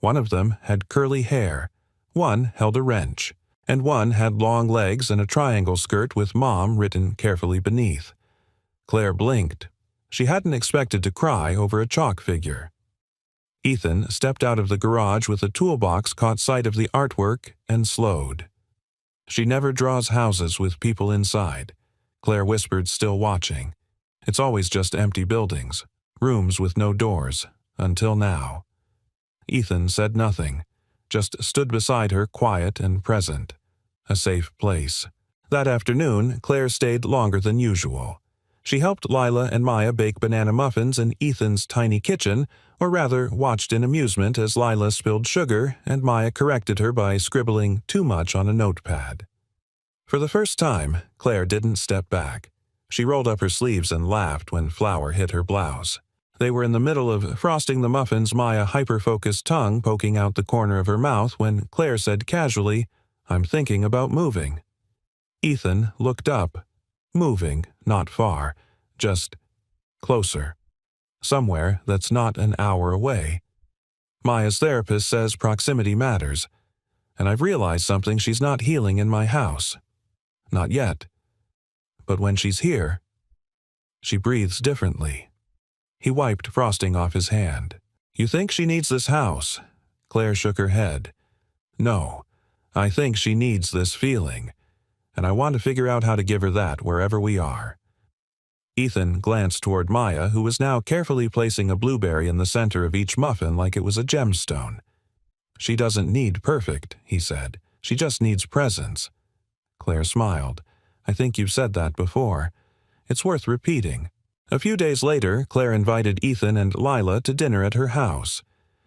One of them had curly hair, one held a wrench, and one had long legs and a triangle skirt with Mom written carefully beneath. Claire blinked. She hadn't expected to cry over a chalk figure. Ethan stepped out of the garage with a toolbox, caught sight of the artwork, and slowed. "She never draws houses with people inside," Claire whispered, still watching. "It's always just empty buildings, rooms with no doors, until now." Ethan said nothing, just stood beside her, quiet and present. A safe place. That afternoon, Claire stayed longer than usual. She helped Lila and Maya bake banana muffins in Ethan's tiny kitchen, or rather watched in amusement as Lila spilled sugar and Maya corrected her by scribbling too much on a notepad. For the first time, Claire didn't step back. She rolled up her sleeves and laughed when flour hit her blouse. They were in the middle of frosting the muffins, Maya hyper-focused tongue poking out the corner of her mouth, when Claire said casually, "I'm thinking about moving." Ethan looked up. Moving, not far, just closer. Somewhere that's not an hour away. Maya's therapist says proximity matters, and I've realized something: she's not healing in my house. Not yet. But when she's here, she breathes differently. He wiped frosting off his hand. "You think she needs this house?" Claire shook her head. "No, I think she needs this feeling, and I want to figure out how to give her that wherever we are." Ethan glanced toward Maya, who was now carefully placing a blueberry in the center of each muffin like it was a gemstone. "She doesn't need perfect," he said. "She just needs presence." Claire smiled. "I think you've said that before. It's worth repeating." A few days later, Claire invited Ethan and Lila to dinner at her house.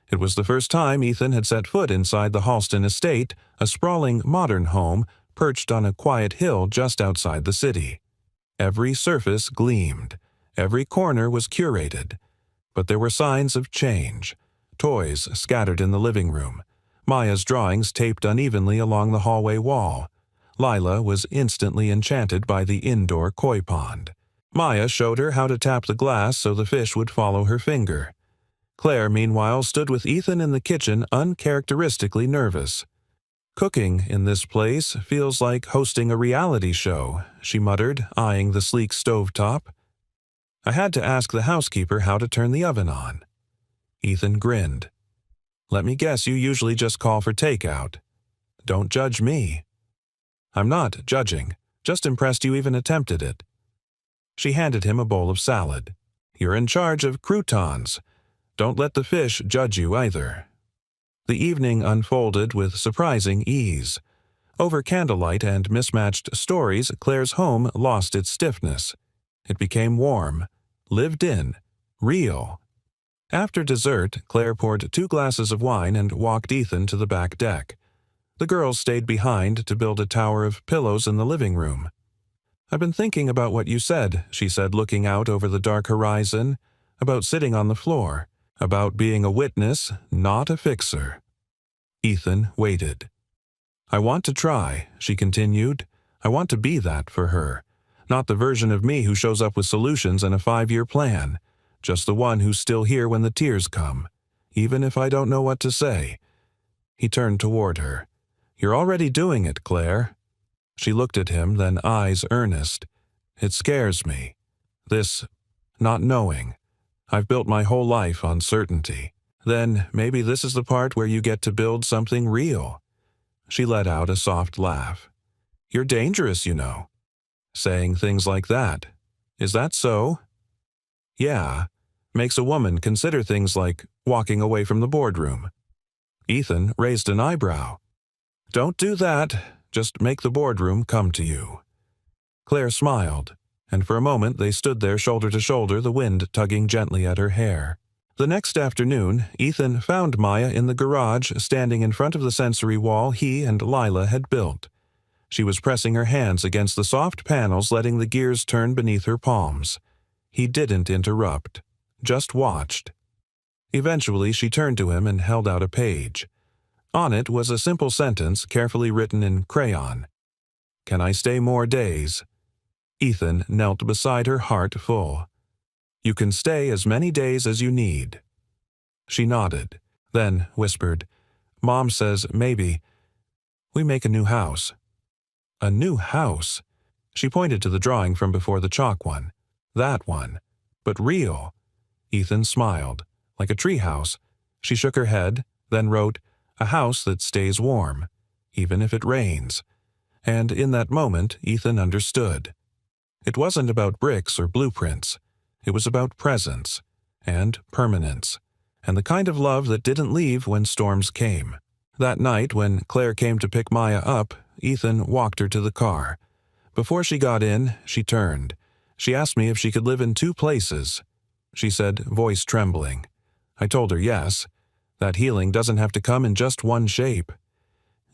It was the first time Ethan had set foot inside the Halston estate, a sprawling modern home perched on a quiet hill just outside the city. Every surface gleamed. Every corner was curated. But there were signs of change. Toys scattered in the living room. Maya's drawings taped unevenly along the hallway wall. Lila was instantly enchanted by the indoor koi pond. Maya showed her how to tap the glass so the fish would follow her finger. Claire, meanwhile, stood with Ethan in the kitchen, uncharacteristically nervous. "Cooking in this place feels like hosting a reality show," she muttered, eyeing the sleek stovetop. "I had to ask the housekeeper how to turn the oven on." Ethan grinned. "Let me guess, you usually just call for takeout." "Don't judge me." "I'm not judging, just impressed you even attempted it." She handed him a bowl of salad. "You're in charge of croutons. Don't let the fish judge you either." The evening unfolded with surprising ease. Over candlelight and mismatched stories, Claire's home lost its stiffness. It became warm, lived in, real. After dessert, Claire poured 2 glasses of wine and walked Ethan to the back deck. The girls stayed behind to build a tower of pillows in the living room. "I've been thinking about what you said," she said, looking out over the dark horizon, "about sitting on the floor. About being a witness, not a fixer." Ethan waited. "I want to try," she continued. "I want to be that for her. Not the version of me who shows up with solutions and a 5-year plan. Just the one who's still here when the tears come, even if I don't know what to say." He turned toward her. "You're already doing it, Claire." She looked at him, then eyes earnest. "It scares me. This not knowing. I've built my whole life on certainty. Then maybe this is the part where you get to build something real." She let out a soft laugh. "You're dangerous, you know. Saying things like that. Is that so?" "Yeah." makes a woman consider things like walking away from the boardroom. Ethan raised an eyebrow. Don't do that. Just make the boardroom come to you. Claire smiled, and for a moment they stood there shoulder to shoulder, the wind tugging gently at her hair. The next afternoon, Ethan found Maya in the garage, standing in front of the sensory wall he and Lila had built. She was pressing her hands against the soft panels, letting the gears turn beneath her palms. He didn't interrupt, just watched. Eventually, she turned to him and held out a page. On it was a simple sentence carefully written in crayon. "Can I stay more days?" Ethan knelt beside her, heart full. "You can stay as many days as you need." She nodded, then whispered, "Mom says maybe we make a new house." A new house? She pointed to the drawing from before the chalk one. That one. But real. Ethan smiled. Like a treehouse. She shook her head, then wrote, "A house that stays warm, even if it rains." And in that moment, Ethan understood. It wasn't about bricks or blueprints. It was about presence and permanence, and the kind of love that didn't leave when storms came. That night, when Claire came to pick Maya up, Ethan walked her to the car. Before she got in, she turned. She asked me if she could live in 2 places. She said, voice trembling. I told her yes. That healing doesn't have to come in just one shape.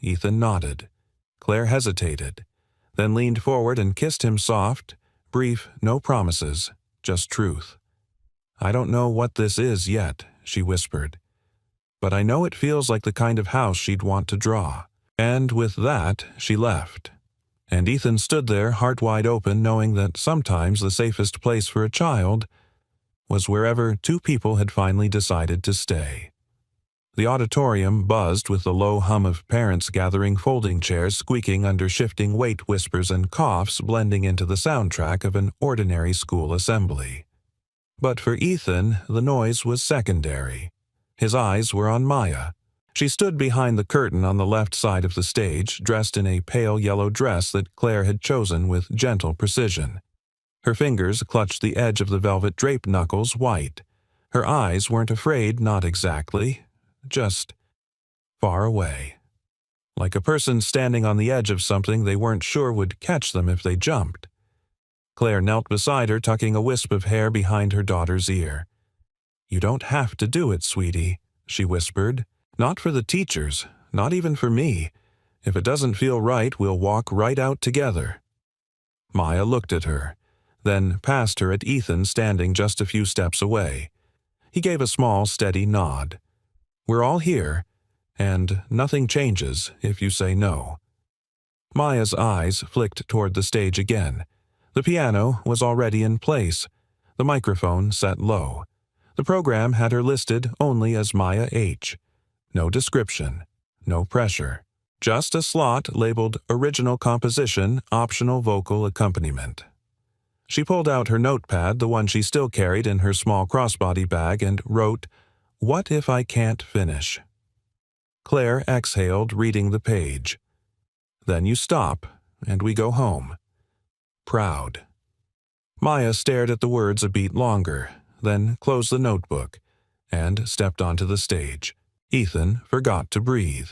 Ethan nodded. Claire hesitated, then leaned forward and kissed him soft, brief, no promises, just truth. "I don't know what this is yet," she whispered. "But I know it feels like the kind of house she'd want to draw." And with that, she left. And Ethan stood there, heart wide open, knowing that sometimes the safest place for a child was wherever 2 people had finally decided to stay. The auditorium buzzed with the low hum of parents gathering, folding chairs squeaking under shifting weight, whispers and coughs blending into the soundtrack of an ordinary school assembly. But for Ethan, the noise was secondary. His eyes were on Maya. She stood behind the curtain on the left side of the stage, dressed in a pale yellow dress that Claire had chosen with gentle precision. Her fingers clutched the edge of the velvet drape knuckles white. Her eyes weren't afraid, not exactly, just far away. Like a person standing on the edge of something they weren't sure would catch them if they jumped. Claire knelt beside her, tucking a wisp of hair behind her daughter's ear. "You don't have to do it, sweetie," she whispered. "Not for the teachers, not even for me. If it doesn't feel right, we'll walk right out together." Maya looked at her, then past her at Ethan standing just a few steps away. He gave a small, steady nod. "We're all here, and nothing changes if you say no." Maya's eyes flicked toward the stage again. The piano was already in place, the microphone set low. The program had her listed only as Maya H. No description, no pressure. Just a slot labeled Original Composition, Optional Vocal Accompaniment. She pulled out her notepad, the one she still carried in her small crossbody bag, and wrote, "What if I can't finish?" Claire exhaled, reading the page. "Then you stop, and we go home. Proud." Maya stared at the words a beat longer, then closed the notebook, and stepped onto the stage. Ethan forgot to breathe.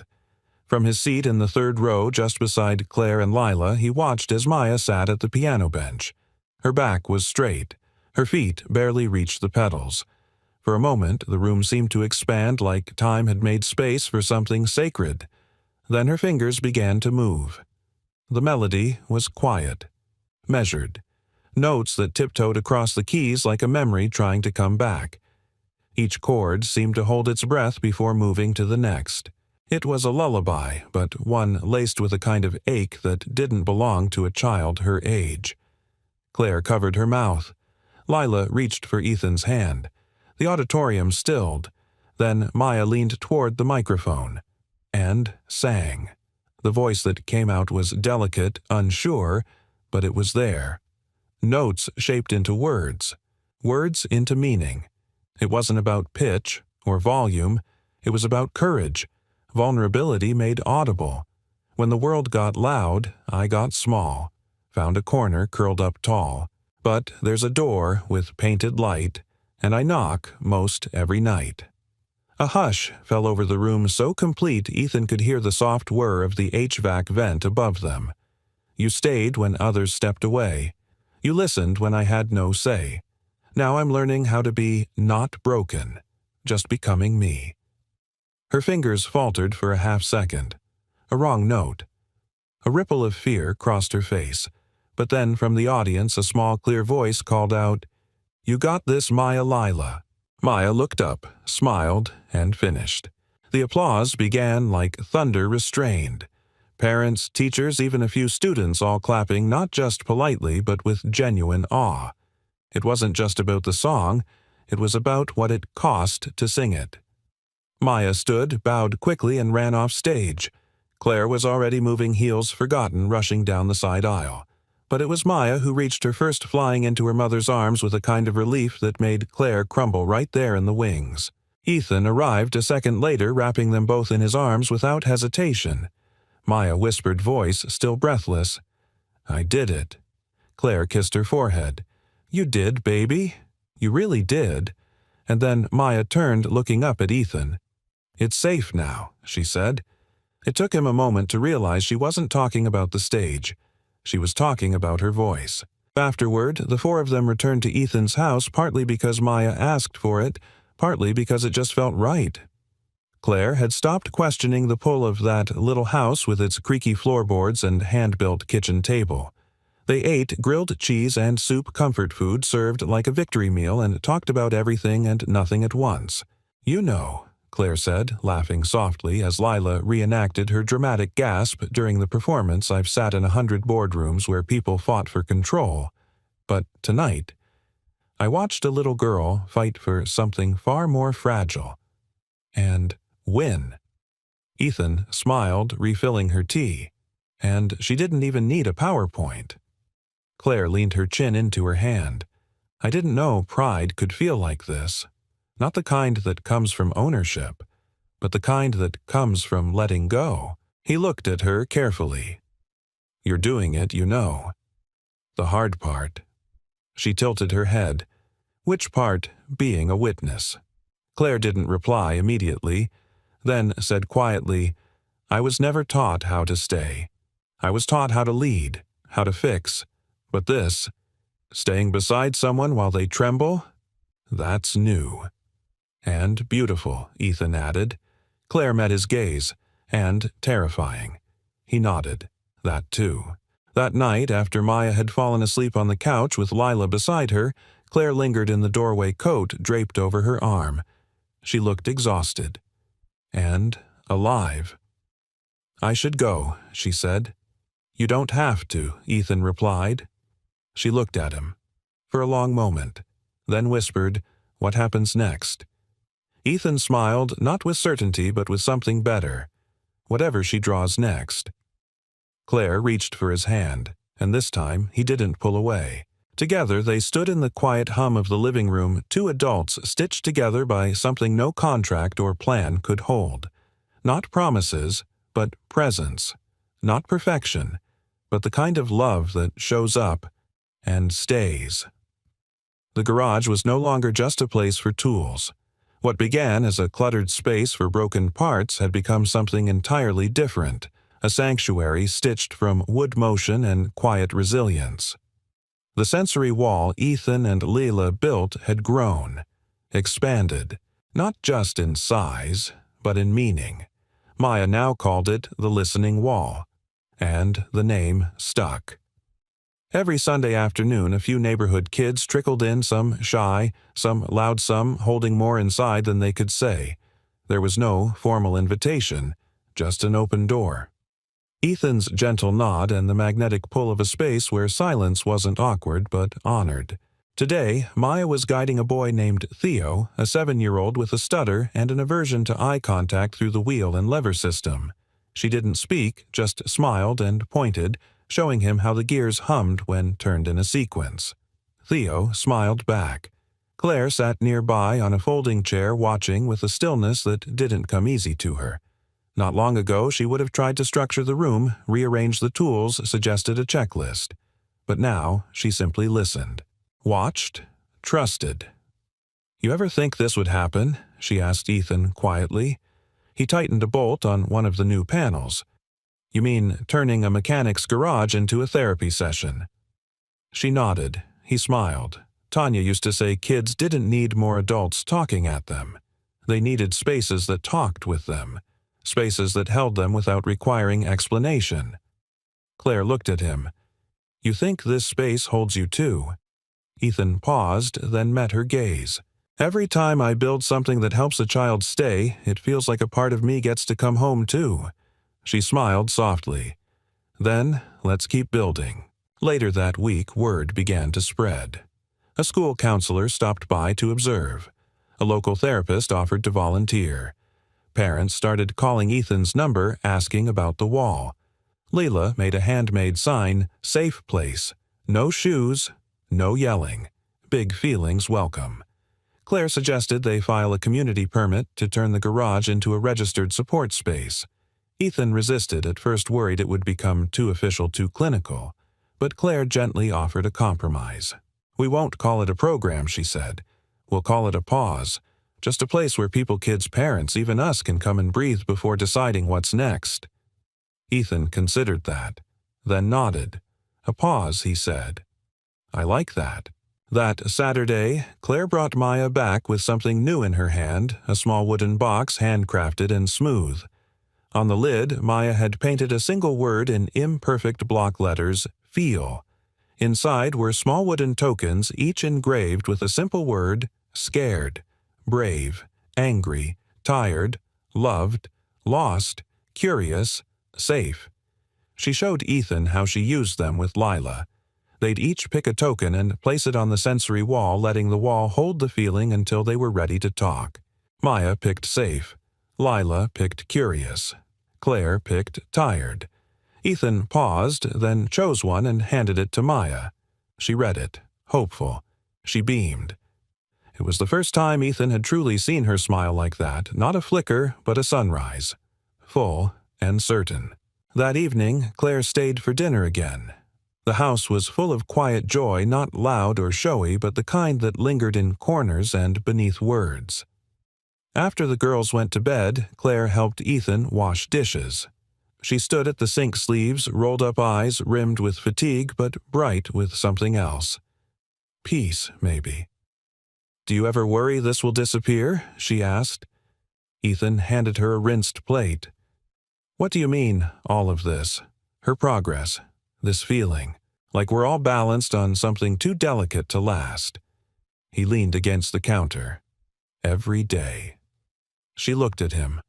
From his seat in the 3rd row just beside Claire and Lila, he watched as Maya sat at the piano bench. Her back was straight. Her feet barely reached the pedals. For a moment, the room seemed to expand like time had made space for something sacred. Then her fingers began to move. The melody was quiet, measured. Notes that tiptoed across the keys like a memory trying to come back. Each chord seemed to hold its breath before moving to the next. It was a lullaby, but one laced with a kind of ache that didn't belong to a child her age. Claire covered her mouth. Lila reached for Ethan's hand. The auditorium stilled. Then Maya leaned toward the microphone and sang. The voice that came out was delicate, unsure, but it was there. Notes shaped into words. Words into meaning. It wasn't about pitch or volume. It was about courage. Vulnerability made audible. When the world got loud, I got small. Found a corner curled up tall. But there's a door with painted light, and I knock most every night." A hush fell over the room so complete Ethan could hear the soft whir of the HVAC vent above them. "You stayed when others stepped away. You listened when I had no say. Now I'm learning how to be not broken, just becoming me." Her fingers faltered for a half-second. A wrong note. A ripple of fear crossed her face, but then from the audience a small clear voice called out, "You got this, Maya Lila." Maya looked up, smiled, and finished. The applause began like thunder restrained. Parents, teachers, even a few students all clapping not just politely but with genuine awe. It wasn't just about the song, it was about what it cost to sing it. Maya stood, bowed quickly, and ran off stage. Claire was already moving heels forgotten, rushing down the side aisle. But it was Maya who reached her first, flying into her mother's arms with a kind of relief that made Claire crumble right there in the wings. Ethan arrived a second later, wrapping them both in his arms without hesitation. Maya whispered voice, still breathless, "I did it." Claire kissed her forehead. "You did, baby. You really did." And then Maya turned, looking up at Ethan. "It's safe now," she said. It took him a moment to realize she wasn't talking about the stage. She was talking about her voice. Afterward, the four of them returned to Ethan's house, partly because Maya asked for it, partly because it just felt right. Claire had stopped questioning the pull of that little house with its creaky floorboards and hand-built kitchen table. They ate grilled cheese and soup comfort food served like a victory meal and talked about everything and nothing at once. "You know," Claire said, laughing softly as Lila reenacted her dramatic gasp during the performance. "I've sat in 100 boardrooms where people fought for control. But tonight, I watched a little girl fight for something far more fragile. And win." Ethan smiled, refilling her tea. "And she didn't even need a PowerPoint." Claire leaned her chin into her hand. "I didn't know pride could feel like this. Not the kind that comes from ownership, but the kind that comes from letting go." He looked at her carefully. "You're doing it, you know. The hard part." She tilted her head. "Which part? Being a witness." Claire didn't reply immediately, then said quietly, "I was never taught how to stay. I was taught how to lead, how to fix. But this, staying beside someone while they tremble, that's new." "And beautiful," Ethan added. Claire met his gaze, and terrifying. He nodded. That too. That night, after Maya had fallen asleep on the couch with Lila beside her, Claire lingered in the doorway, coat draped over her arm. She looked exhausted. And alive. "I should go," she said. "You don't have to," Ethan replied. She looked at him. For a long moment, then whispered, "What happens next?" Ethan smiled, not with certainty but with something better. "Whatever she draws next." Claire reached for his hand, and this time he didn't pull away. Together they stood in the quiet hum of the living room, two adults stitched together by something no contract or plan could hold. Not promises, but presence. Not perfection, but the kind of love that shows up and stays. The garage was no longer just a place for tools. What began as a cluttered space for broken parts had become something entirely different, a sanctuary stitched from wood motion and quiet resilience. The sensory wall Ethan and Leila built had grown, expanded, not just in size, but in meaning. Maya now called it the listening wall, and the name stuck. Every Sunday afternoon, a few neighborhood kids trickled in, some shy, some loud, some holding more inside than they could say. There was no formal invitation, just an open door. Ethan's gentle nod and the magnetic pull of a space where silence wasn't awkward but honored. Today, Maya was guiding a boy named Theo, a 7-year-old with a stutter and an aversion to eye contact through the wheel and lever system. She didn't speak, just smiled and pointed, showing him how the gears hummed when turned in a sequence. Theo smiled back. Claire sat nearby on a folding chair watching with a stillness that didn't come easy to her. Not long ago, she would have tried to structure the room, rearrange the tools, suggested a checklist. But now, she simply listened. Watched, trusted. "You ever think this would happen?" she asked Ethan quietly. He tightened a bolt on one of the new panels. "You mean turning a mechanic's garage into a therapy session?" She nodded. He smiled. Tanya used to say kids didn't need more adults talking at them. They needed spaces that talked with them, spaces that held them without requiring explanation. Claire looked at him. "You think this space holds you too?" Ethan paused, then met her gaze. "Every time I build something that helps a child stay, it feels like a part of me gets to come home too." She smiled softly. "Then, let's keep building." Later that week, word began to spread. A school counselor stopped by to observe. A local therapist offered to volunteer. Parents started calling Ethan's number, asking about the wall. Leila made a handmade sign, "Safe place. No shoes, no yelling. Big feelings welcome." Claire suggested they file a community permit to turn the garage into a registered support space. Ethan resisted, at first worried it would become too official, too clinical. But Claire gently offered a compromise. "We won't call it a program," she said. "We'll call it a pause. Just a place where people, kids, parents, even us can come and breathe before deciding what's next." Ethan considered that, then nodded. "A pause," he said. "I like that." That Saturday, Claire brought Maya back with something new in her hand, a small wooden box handcrafted and smooth. On the lid, Maya had painted a single word in imperfect block letters, "Feel." Inside were small wooden tokens, each engraved with a simple word, scared, brave, angry, tired, loved, lost, curious, safe. She showed Ethan how she used them with Lila. They'd each pick a token and place it on the sensory wall, letting the wall hold the feeling until they were ready to talk. Maya picked safe. Lila picked curious. Claire picked tired. Ethan paused, then chose one and handed it to Maya. She read it, hopeful. She beamed. It was the first time Ethan had truly seen her smile like that, not a flicker, but a sunrise. Full and certain. That evening, Claire stayed for dinner again. The house was full of quiet joy, not loud or showy, but the kind that lingered in corners and beneath words. After the girls went to bed, Claire helped Ethan wash dishes. She stood at the sink sleeves, rolled-up eyes, rimmed with fatigue, but bright with something else. Peace, maybe. "Do you ever worry this will disappear?" she asked. Ethan handed her a rinsed plate. "What do you mean, all of this? Her progress, this feeling, like we're all balanced on something too delicate to last." He leaned against the counter. "Every day." She looked at him.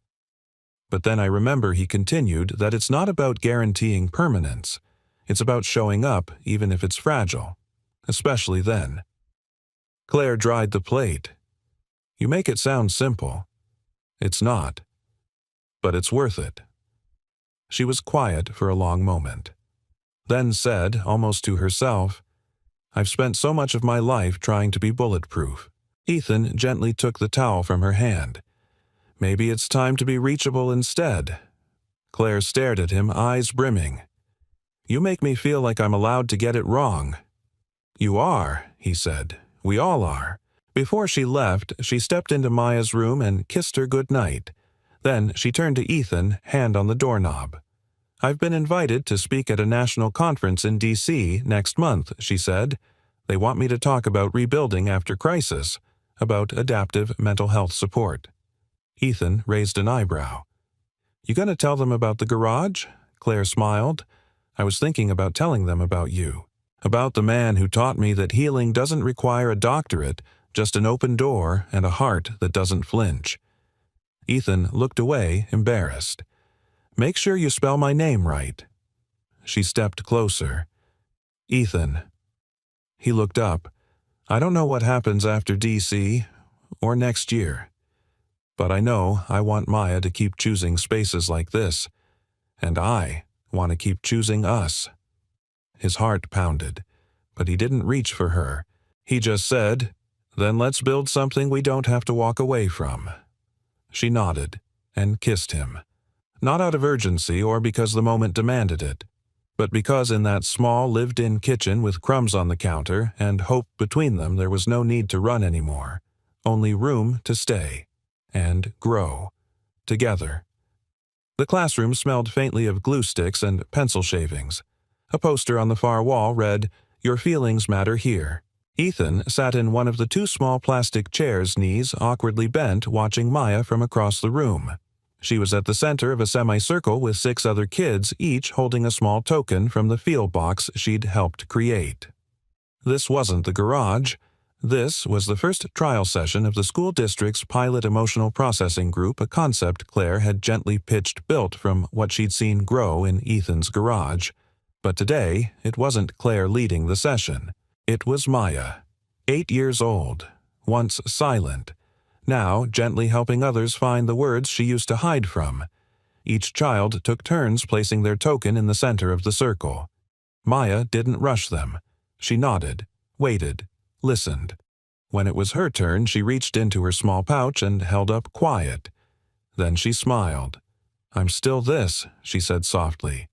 "But then I remember," he continued, "that it's not about guaranteeing permanence. It's about showing up, even if it's fragile. Especially then." Claire dried the plate. "You make it sound simple. It's not. But it's worth it." She was quiet for a long moment. Then said, almost to herself, "I've spent so much of my life trying to be bulletproof." Ethan gently took the towel from her hand. "Maybe it's time to be reachable instead." Claire stared at him, eyes brimming. "You make me feel like I'm allowed to get it wrong." "You are," he said. "We all are." Before she left, she stepped into Maya's room and kissed her good night. Then she turned to Ethan, hand on the doorknob. "I've been invited to speak at a national conference in D.C. next month," she said. "They want me to talk about rebuilding after crisis, about adaptive mental health support." Ethan raised an eyebrow. "You gonna tell them about the garage?" Claire smiled. "I was thinking about telling them about you. About the man who taught me that healing doesn't require a doctorate, just an open door and a heart that doesn't flinch." Ethan looked away, embarrassed. "Make sure you spell my name right." She stepped closer. "Ethan." He looked up. "I don't know what happens after D.C. or next year. But I know I want Maya to keep choosing spaces like this. And I want to keep choosing us." His heart pounded, but he didn't reach for her. He just said, "Then let's build something we don't have to walk away from." She nodded and kissed him. Not out of urgency or because the moment demanded it, but because in that small lived-in kitchen with crumbs on the counter and hope between them there was no need to run anymore. only room to stay and grow together. The classroom smelled faintly of glue sticks and pencil shavings. A poster on the far wall read, "Your feelings matter here." Ethan sat in one of the two small plastic chairs, knees awkwardly bent, watching Maya from across the room. She was at the center of a semicircle with 6 other kids, each holding a small token from the field box she'd helped create. This wasn't the garage. This was the first trial session of the school district's pilot emotional processing group, a concept Claire had gently pitched built from what she'd seen grow in Ethan's garage. But today, it wasn't Claire leading the session. It was Maya, 8 years old, once silent, now gently helping others find the words she used to hide from. Each child took turns placing their token in the center of the circle. Maya didn't rush them. She nodded, waited, listened. When it was her turn, she reached into her small pouch and held up quiet. Then she smiled. "I'm still this," she said softly.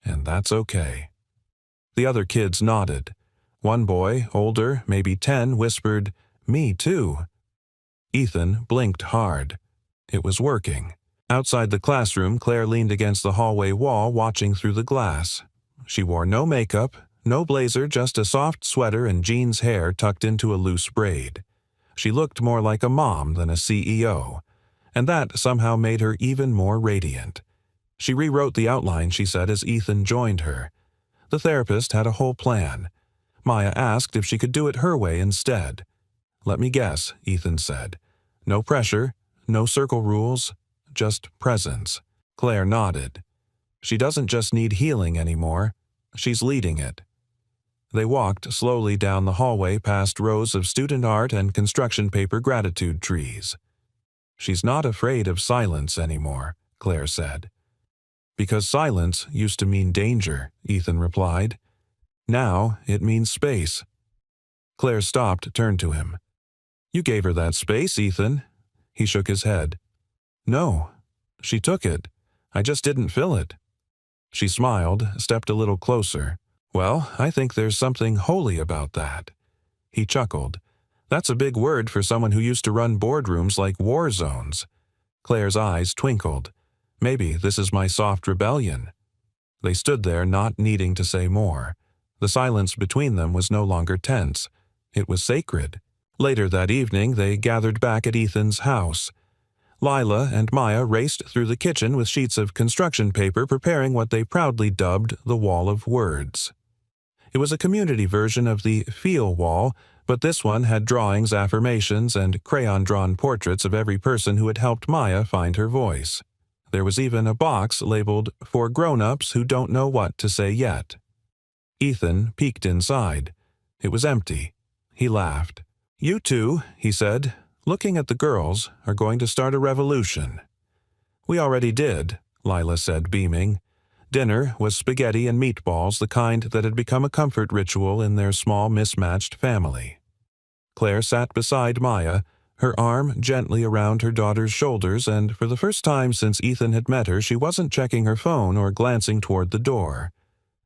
"And that's okay." The other kids nodded. One boy, older, maybe 10, whispered, "Me too." Ethan blinked hard. It was working. Outside the classroom, Claire leaned against the hallway wall, watching through the glass. She wore no makeup, no blazer, just a soft sweater and jeans hair tucked into a loose braid. She looked more like a mom than a CEO, and that somehow made her even more radiant. She rewrote the outline, she said, as Ethan joined her. The therapist had a whole plan. Maya asked if she could do it her way instead. "Let me guess," Ethan said. "No pressure, no circle rules, just presence." Claire nodded. "She doesn't just need healing anymore. She's leading it." They walked slowly down the hallway past rows of student art and construction paper gratitude trees. "She's not afraid of silence anymore," Claire said. "Because silence used to mean danger," Ethan replied. "Now it means space." Claire stopped, turned to him. "You gave her that space, Ethan." He shook his head. "No, she took it. I just didn't fill it." She smiled, stepped a little closer. "Well, I think there's something holy about that." He chuckled. "That's a big word for someone who used to run boardrooms like war zones." Claire's eyes twinkled. "Maybe this is my soft rebellion." They stood there, not needing to say more. The silence between them was no longer tense. It was sacred. Later that evening, they gathered back at Ethan's house. Lila and Maya raced through the kitchen with sheets of construction paper, preparing what they proudly dubbed the Wall of Words. It was a community version of the Feel Wall, but this one had drawings, affirmations, and crayon-drawn portraits of every person who had helped Maya find her voice. There was even a box labeled "For Grown-Ups Who Don't Know What to Say Yet." Ethan peeked inside. It was empty. He laughed. "You two," he said, looking at the girls, "are going to start a revolution." "We already did," Lila said, beaming. Dinner was spaghetti and meatballs, the kind that had become a comfort ritual in their small, mismatched family. Claire sat beside Maya, her arm gently around her daughter's shoulders, and for the first time since Ethan had met her, she wasn't checking her phone or glancing toward the door.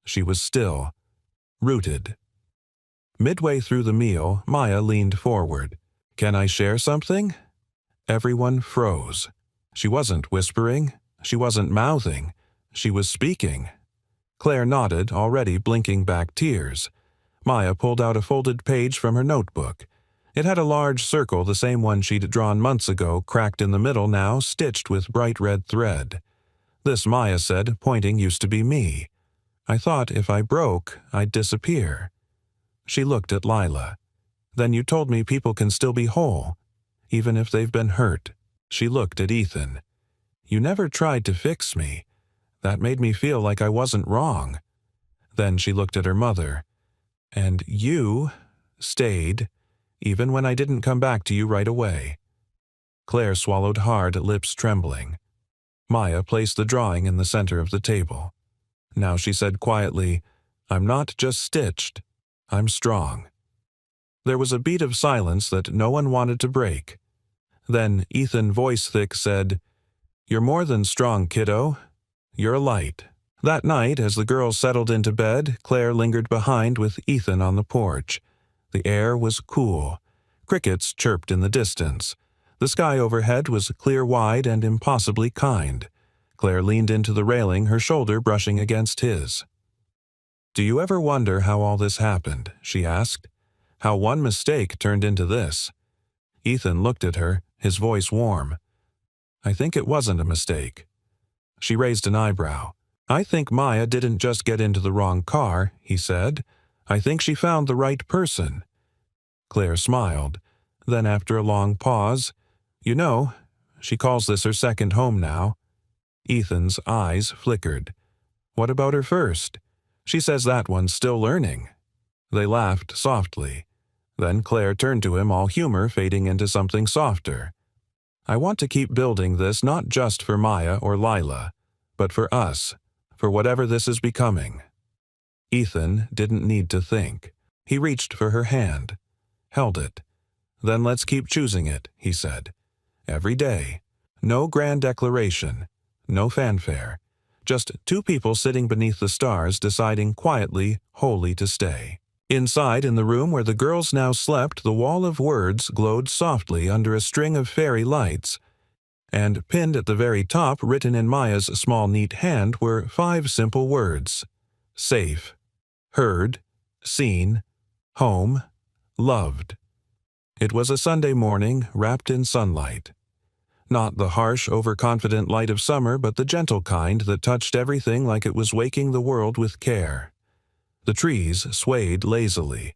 She was still, rooted. Midway through the meal, Maya leaned forward. "Can I share something?" Everyone froze. She wasn't whispering. She wasn't mouthing. She was speaking. Claire nodded, already blinking back tears. Maya pulled out a folded page from her notebook. It had a large circle, the same one she'd drawn months ago, cracked in the middle now, stitched with bright red thread. "This," Maya said, pointing, "used to be me. I thought if I broke, I'd disappear." She looked at Lila. "Then you told me people can still be whole, even if they've been hurt." She looked at Ethan. "You never tried to fix me. That made me feel like I wasn't wrong." Then she looked at her mother. "And you stayed, even when I didn't come back to you right away." Claire swallowed hard, lips trembling. Maya placed the drawing in the center of the table. Now she said quietly, "I'm not just stitched. I'm strong." There was a beat of silence that no one wanted to break. Then Ethan, voice thick, said, "You're more than strong, kiddo. You're a light." That night, as the girls settled into bed, Claire lingered behind with Ethan on the porch. The air was cool. Crickets chirped in the distance. The sky overhead was clear-wide and impossibly kind. Claire leaned into the railing, her shoulder brushing against his. "Do you ever wonder how all this happened?" she asked. "How one mistake turned into this?" Ethan looked at her, his voice warm. "I think it wasn't a mistake." She raised an eyebrow. "I think Maya didn't just get into the wrong car," he said. "I think she found the right person." Claire smiled. Then, after a long pause, "You know, she calls this her second home now." Ethan's eyes flickered. "What about her first? She says that one's still learning." They laughed softly. Then Claire turned to him, all humor fading into something softer. "I want to keep building this not just for Maya or Lila, but for us, for whatever this is becoming." Ethan didn't need to think. He reached for her hand, held it. "Then let's keep choosing it," he said. "Every day. No grand declaration, no fanfare. Just two people sitting beneath the stars deciding quietly, wholly to stay." Inside, in the room where the girls now slept, the wall of words glowed softly under a string of fairy lights, and pinned at the very top, written in Maya's small, neat hand, were 5 simple words: safe, heard, seen, home, loved. It was a Sunday morning, wrapped in sunlight. Not the harsh, overconfident light of summer, but the gentle kind that touched everything like it was waking the world with care. The trees swayed lazily.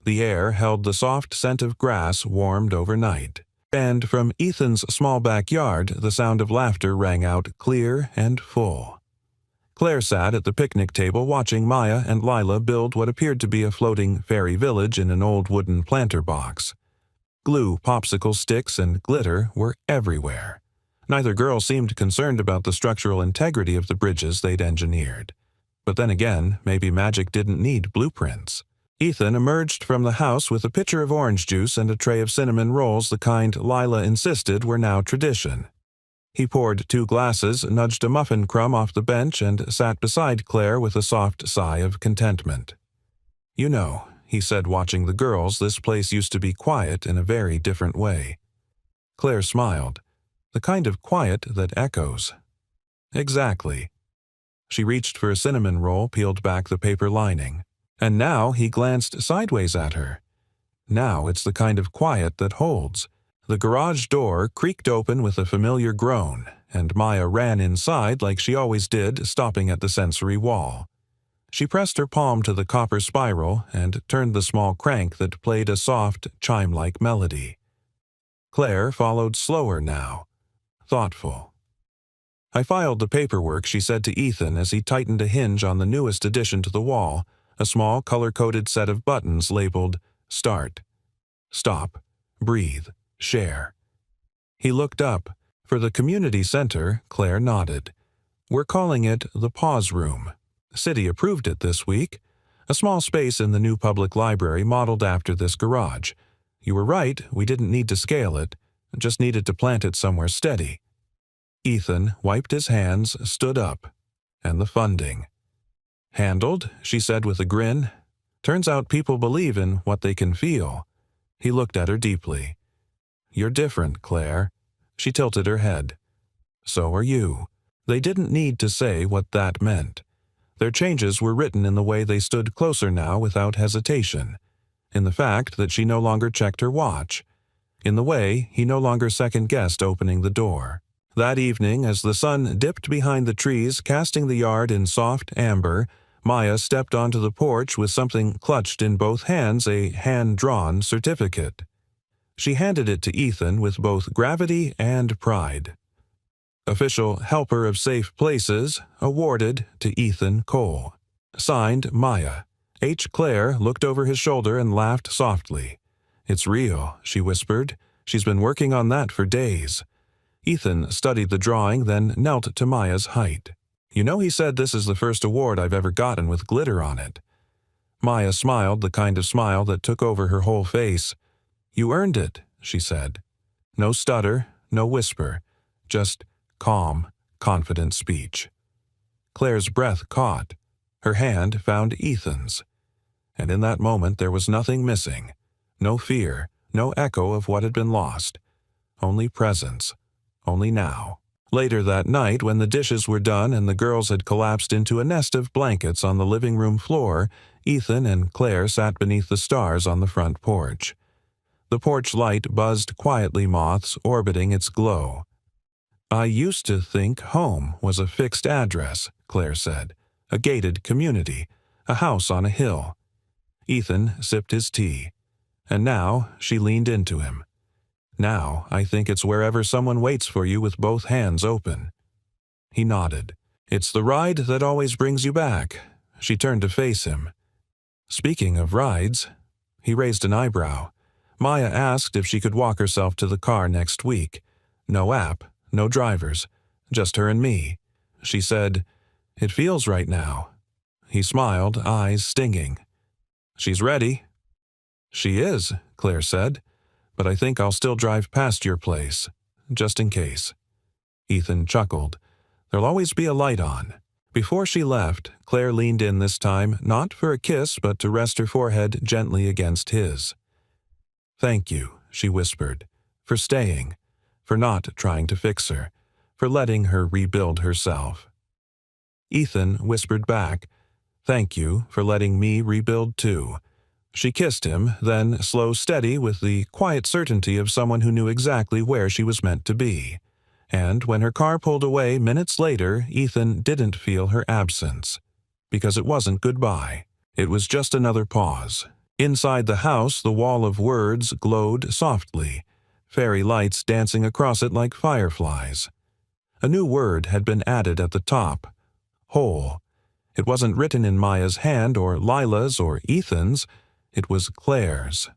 The air held the soft scent of grass warmed overnight. And from Ethan's small backyard, the sound of laughter rang out clear and full. Claire sat at the picnic table watching Maya and Lila build what appeared to be a floating fairy village in an old wooden planter box. Glue, popsicle sticks, and glitter were everywhere. Neither girl seemed concerned about the structural integrity of the bridges they'd engineered. But then again, maybe magic didn't need blueprints. Ethan emerged from the house with a pitcher of orange juice and a tray of cinnamon rolls, the kind Lila insisted were now tradition. He poured 2 glasses, nudged a muffin crumb off the bench, and sat beside Claire with a soft sigh of contentment. "You know," he said, watching the girls, "this place used to be quiet in a very different way." Claire smiled. "The kind of quiet that echoes." "Exactly." She reached for a cinnamon roll, peeled back the paper lining. And now he glanced sideways at her. "Now it's the kind of quiet that holds." The garage door creaked open with a familiar groan, and Maya ran inside like she always did, stopping at the sensory wall. She pressed her palm to the copper spiral and turned the small crank that played a soft, chime-like melody. Claire followed slower now, thoughtful. "I filed the paperwork," she said to Ethan as he tightened a hinge on the newest addition to the wall, a small color-coded set of buttons labeled Start, Stop, Breathe, Share. He looked up. For the community center, Claire nodded. "We're calling it the Pause Room. City approved it this week. A small space in the new public library modeled after this garage. You were right, we didn't need to scale it, just needed to plant it somewhere steady." Ethan wiped his hands, stood up. "And the funding." "Handled," she said with a grin. "Turns out people believe in what they can feel." He looked at her deeply. "You're different, Claire." She tilted her head. "So are you." They didn't need to say what that meant. Their changes were written in the way they stood closer now without hesitation, in the fact that she no longer checked her watch, in the way he no longer second-guessed opening the door. That evening, as the sun dipped behind the trees, casting the yard in soft amber, Maya stepped onto the porch with something clutched in both hands, a hand-drawn certificate. She handed it to Ethan with both gravity and pride. "Official Helper of Safe Places, awarded to Ethan Cole." Signed, Maya. H. Claire looked over his shoulder and laughed softly. "It's real," she whispered. "She's been working on that for days." Ethan studied the drawing, then knelt to Maya's height. "You know, he said this is the first award I've ever gotten with glitter on it." Maya smiled, the kind of smile that took over her whole face. "You earned it," she said. No stutter, no whisper, just calm, confident speech. Claire's breath caught. Her hand found Ethan's. And in that moment there was nothing missing. No fear, no echo of what had been lost. Only presence. Only now. Later that night, when the dishes were done and the girls had collapsed into a nest of blankets on the living room floor, Ethan and Claire sat beneath the stars on the front porch. The porch light buzzed quietly, moths orbiting its glow. "I used to think home was a fixed address," Claire said. "A gated community, a house on a hill." Ethan sipped his tea. And now she leaned into him. "Now I think it's wherever someone waits for you with both hands open." He nodded. "It's the ride that always brings you back." She turned to face him. "Speaking of rides," he raised an eyebrow. Maya asked if she could walk herself to the car next week. No app, no drivers, just her and me. She said, "It feels right now." He smiled, eyes stinging. "She's ready." "She is," Claire said, "but I think I'll still drive past your place, just in case." Ethan chuckled. "There'll always be a light on." Before she left, Claire leaned in this time, not for a kiss but to rest her forehead gently against his. "Thank you," she whispered, "for staying, for not trying to fix her, for letting her rebuild herself." Ethan whispered back, "Thank you for letting me rebuild too." She kissed him, then, slow, steady, with the quiet certainty of someone who knew exactly where she was meant to be. And when her car pulled away minutes later, Ethan didn't feel her absence. Because it wasn't goodbye. It was just another pause. Inside the house, the wall of words glowed softly, fairy lights dancing across it like fireflies. A new word had been added at the top. Whole. It wasn't written in Maya's hand or Lila's or Ethan's. It was Claire's.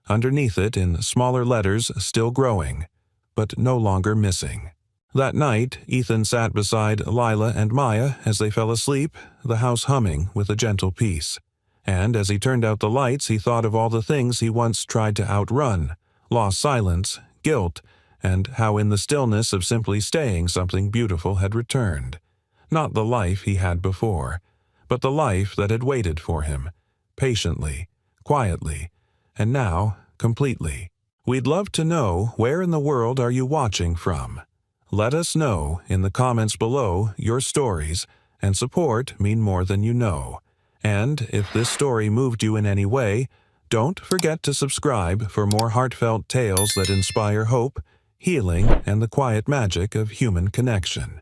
Underneath it, in smaller letters, still growing, but no longer missing. That night, Ethan sat beside Lila and Maya as they fell asleep, the house humming with a gentle peace. And as he turned out the lights, he thought of all the things he once tried to outrun, lost silence, guilt, and how in the stillness of simply staying something beautiful had returned. Not the life he had before, but the life that had waited for him, patiently, quietly, and now completely. We'd love to know, where in the world are you watching from? Let us know in the comments below. Your stories and support mean more than you know. And if this story moved you in any way, don't forget to subscribe for more heartfelt tales that inspire hope, healing, and the quiet magic of human connection.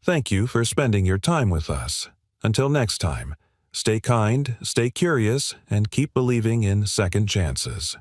Thank you for spending your time with us. Until next time, stay kind, stay curious, and keep believing in second chances.